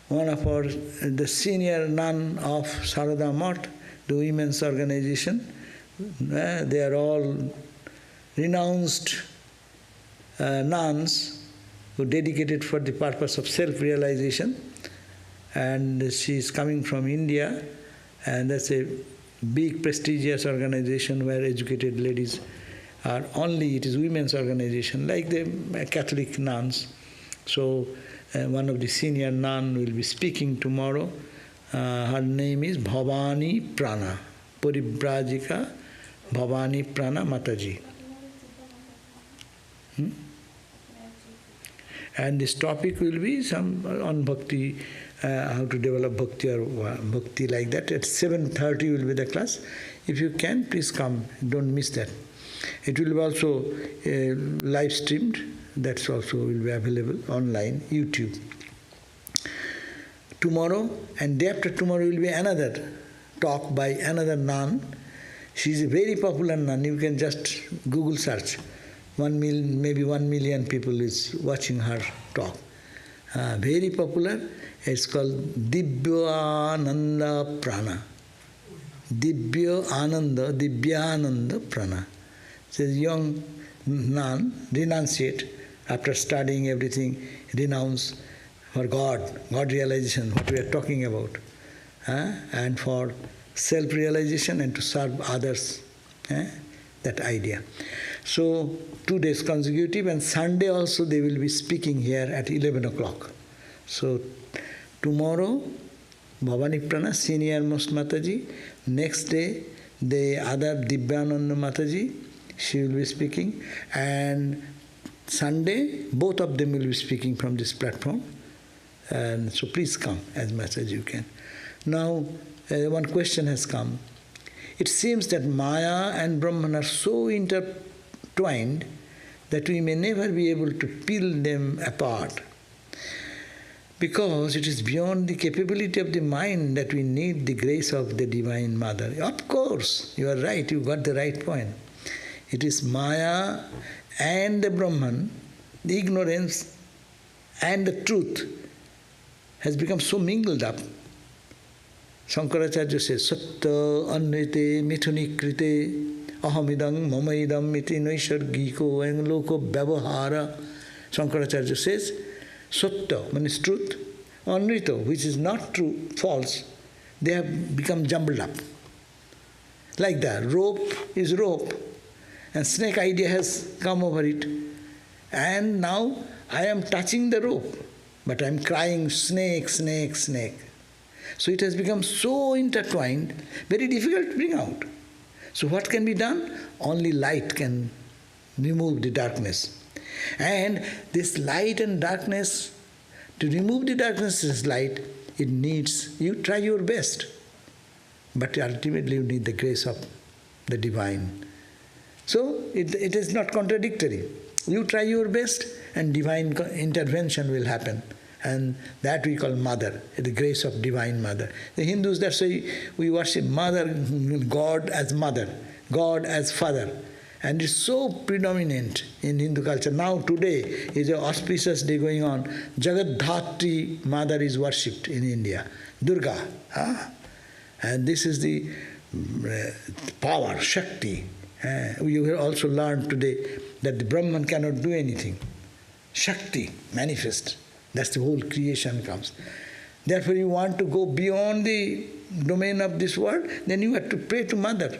one of the senior nun of Sarada Math, the women's organization, they are all renounced nuns who dedicated for the purpose of self-realization, and she is coming from India, and that's a big prestigious organization where educated ladies are only, it is women's organization, like the Catholic nuns. So one of the senior nun will be speaking tomorrow. Her name is Bhavani Prana, Paribrajika Bhavani Prana Mataji. And this topic will be some on bhakti, how to develop bhakti or bhakti like that. At 7:30 will be the class. If you can, please come. Don't miss that. It will be also live streamed. That's also will be available online, YouTube. Tomorrow and day after tomorrow will be another talk by another nun. She is a very popular nun. You can just Google search. Maybe 1 million people is watching her talk. Very popular. It's called Divya Prana. Divya Prana. It's a young nun, renunciate, after studying everything, renounce for God realization, what we are talking about, and for self-realization and to serve others, that idea. So 2 days consecutive, and Sunday also they will be speaking here at 11 o'clock. So tomorrow Bhavani Prana, senior most Mataji. Next day, the other Divyananda Mataji, she will be speaking. And Sunday, both of them will be speaking from this platform. And so please come as much as you can. Now, one question has come. It seems that Maya and Brahman are so intertwined that we may never be able to peel them apart, because it is beyond the capability of the mind that we need the grace of the Divine Mother. Of course, you are right, you got the right point. It is Maya and the Brahman, the ignorance and the truth has become so mingled up. Shankaracharya says, Satta anrite mithunikrite ahamidam mamaidam iti naisargiko and loko vyavahara. Shankaracharya says, Satta means truth, anrita, which is not true, false, they have become jumbled up. Like that, rope is rope, and snake idea has come over it. And now I am touching the rope, but I am crying, snake, snake, snake. So it has become so intertwined, very difficult to bring out. So what can be done? Only light can remove the darkness. And this light and darkness, to remove the darkness is light, it needs, you try your best. But ultimately you need the grace of the Divine. So it is not contradictory. You try your best and Divine intervention will happen. And that we call Mother, the grace of Divine Mother. The Hindus, that's why we worship Mother, God as Mother, God as Father. And it's so predominant in Hindu culture. Now today is an auspicious day going on. Jagat-nāsti Mother is worshipped in India. Durga. And this is the power, Shakti. We will also learn today that the Brahman cannot do anything. Shakti manifest. That's the whole creation comes. Therefore you want to go beyond the domain of this world, then you have to pray to Mother.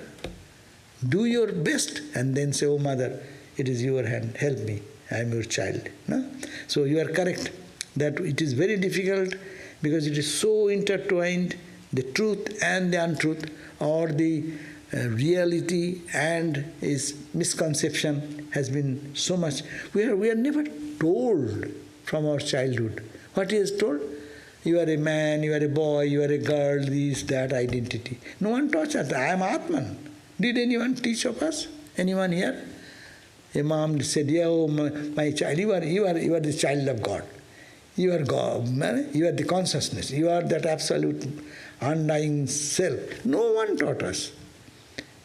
Do your best and then say, oh Mother, it is your hand, help me, I am your child. No? So you are correct that it is very difficult because it is so intertwined, the truth and the untruth, or the reality and its misconception has been so much. We are never told from our childhood. What he has told? You are a man, you are a boy, you are a girl, this, that, identity. No one taught us. I am Atman. Did anyone teach of us? Anyone here? A mom said, yeah, oh, my child, you are the child of God. You are God, you are the consciousness, you are that absolute undying self. No one taught us.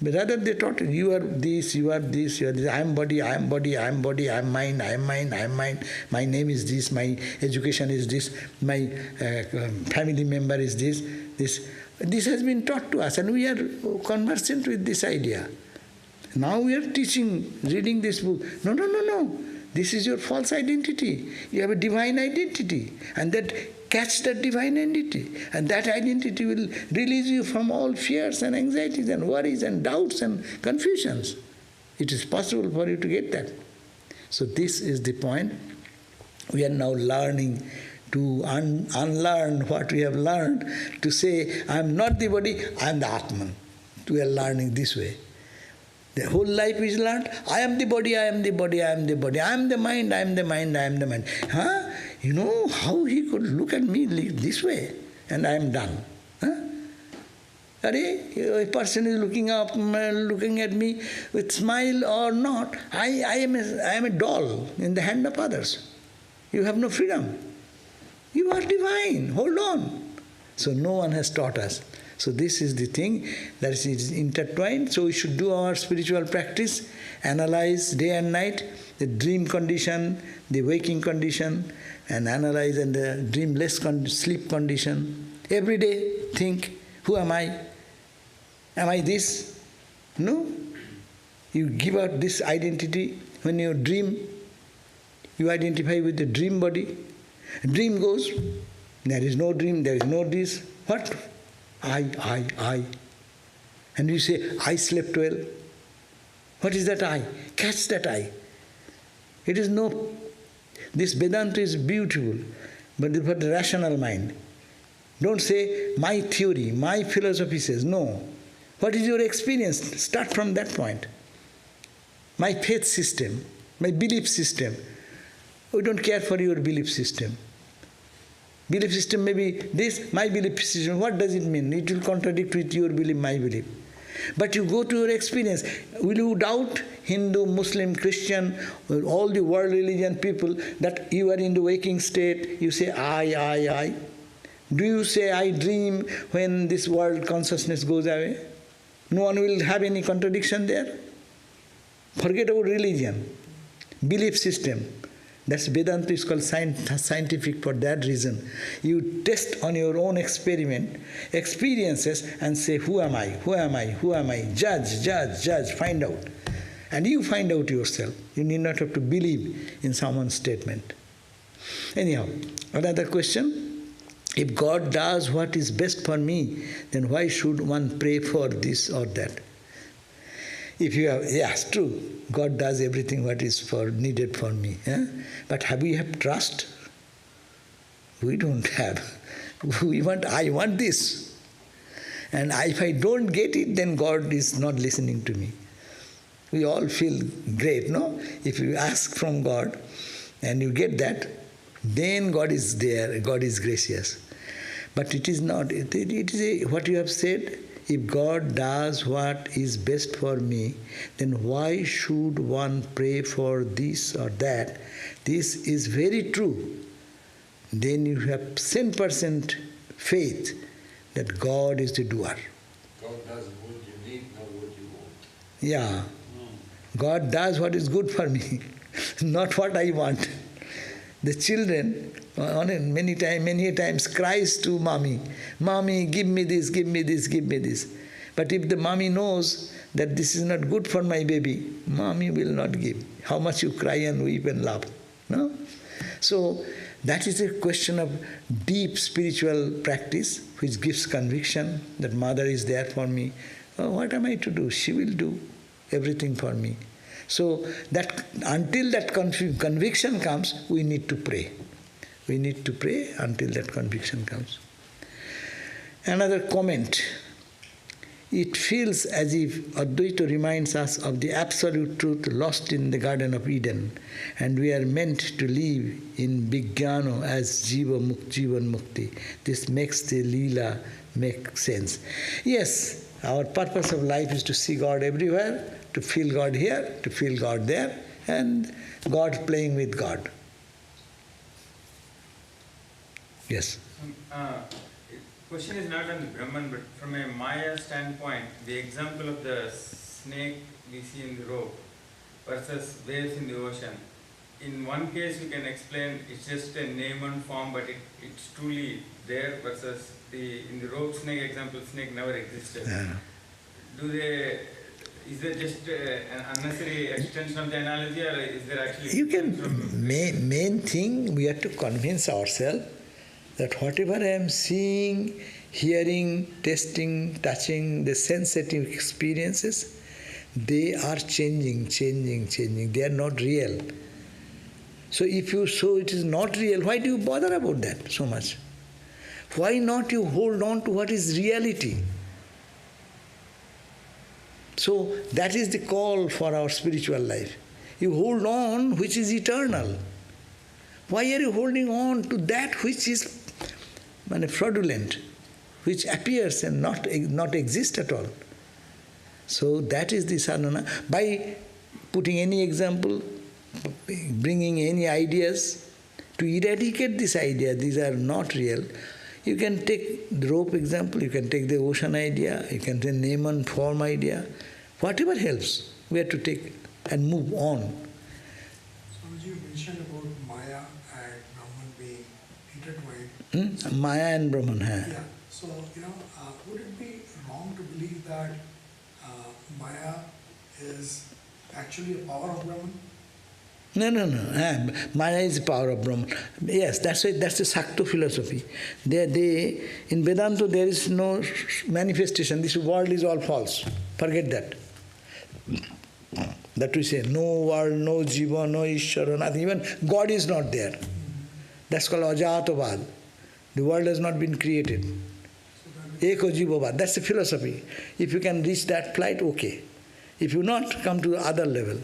But rather they taught you are this, you are this, you are this. I am body, I am body, I am body, I am mind, I am mind, I am mind. My name is this, my education is this, my family member is this. This has been taught to us and we are conversant with this idea. Now we are teaching, reading this book. No. This is your false identity. You have a divine identity. And catch that divine identity. And that identity will release you from all fears and anxieties and worries and doubts and confusions. It is possible for you to get that. So this is the point. We are now learning to unlearn what we have learned, to say, I am not the body, I am the Atman. We are learning this way. The whole life is learned, I am the body, I am the body, I am the body, I am the mind, I am the mind, I am the mind. You know how he could look at me this way and I am done. A person is looking at me with smile or not. I am a doll in the hand of others. You have no freedom. You are divine, hold on. So no one has taught us. So this is the thing that is intertwined. So we should do our spiritual practice, analyze day and night, the dream condition, the waking condition, and analyze and the dreamless sleep condition. Every day think, who am I? Am I this? No. You give out this identity. When you dream, you identify with the dream body. Dream goes, there is no dream, there is no this. What? I. And you say, I slept well. What is that I? Catch that I. It is no, this Vedanta is beautiful, but for the rational mind. Don't say, my theory, my philosophy says. No. What is your experience? Start from that point. My faith system, my belief system. We don't care for your belief system. Belief system may be this, my belief system. What does it mean? It will contradict with your belief, my belief. But you go to your experience. Will you doubt Hindu, Muslim, Christian, all the world religion people that you are in the waking state? You say, I. Do you say, I dream when this world consciousness goes away? No one will have any contradiction there. Forget about religion, belief system. That's Vedanta is called scientific for that reason. You test on your own experiences and say, who am I? Who am I? Who am I? Judge, find out. And you find out yourself. You need not have to believe in someone's statement. Anyhow, another question. If God does what is best for me, then why should one pray for this or that? If you have, yes, true, God does everything what is needed for me. But we have trust? We don't have. I want this. And if I don't get it, then God is not listening to me. We all feel great, no? If you ask from God and you get that, then God is there, God is gracious. But it is not. It is what you have said. If God does what is best for me, then why should one pray for this or that? This is very true. Then you have 10% faith that God is the doer. God does what you need, not what you want. Yeah. God does what is good for me, not what I want. The children many times cries to mommy, "Mommy, give me this, give me this, give me this." But if the mommy knows that this is not good for my baby, mommy will not give. How much you cry and weep and laugh, no? So that is a question of deep spiritual practice which gives conviction that mother is there for me. Oh, what am I to do? She will do everything for me. So that until that conviction comes, we need to pray. We need to pray until that conviction comes. Another comment. It feels as if Advaita reminds us of the absolute truth lost in the Garden of Eden, and we are meant to live in Vijnana as Jivan Mukti. This makes the Leela make sense. Yes, our purpose of life is to see God everywhere, to feel God here, to feel God there, and God playing with God. Yes. Question is not on the Brahman, but from a Maya standpoint, the example of the snake we see in the rope versus waves in the ocean. In one case, you can explain it's just a name and form, but it's truly there, versus in the rope snake example, snake never existed. Is there just an unnecessary extension of the analogy, or is there actually... You can, main thing, we have to convince ourselves that whatever I am seeing, hearing, tasting, touching, the sensitive experiences, they are changing. They are not real. So if it is not real, why do you bother about that so much? Why not you hold on to what is reality? So that is the call for our spiritual life. You hold on which is eternal. Why are you holding on to that which is fraudulent, which appears and not exist at all? So that is the sadhana. By putting any example, bringing any ideas, to eradicate this idea, these are not real. You can take the rope example, you can take the ocean idea, you can take name and form idea. Whatever helps, we have to take and move on. So you mentioned about Maya and Brahman being intertwined. Maya and Brahman, Yeah. So, would it be wrong to believe that Maya is actually a power of Brahman? No. Maya is the power of Brahman. Yes, that's the Sakto philosophy. In Vedanta there is no manifestation. This world is all false. Forget that. That we say, no world, no jiva, no Ishvara, nothing. Even God is not there. That's called ajātavad. The world has not been created. Eko jiva bhava. That's the philosophy. If you can reach that flight, okay. If you not, come to the other level.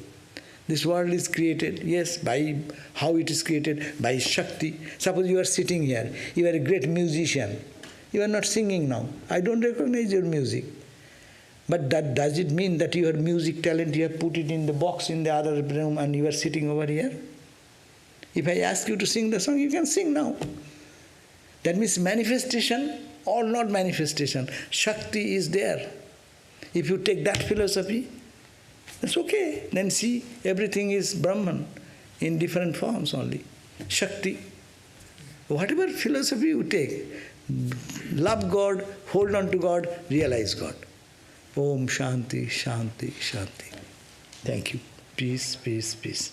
This world is created, yes, by how it is created, by Shakti. Suppose you are sitting here, you are a great musician. You are not singing now. I don't recognize your music. But does it mean that your music talent, you have put it in the box in the other room and you are sitting over here? If I ask you to sing the song, you can sing now. That means manifestation or not manifestation. Shakti is there. If you take that philosophy, that's okay. Then see, everything is Brahman in different forms only. Shakti. Whatever philosophy you take, love God, hold on to God, realize God. Om Shanti, Shanti, Shanti. Thank you. Peace, peace, peace.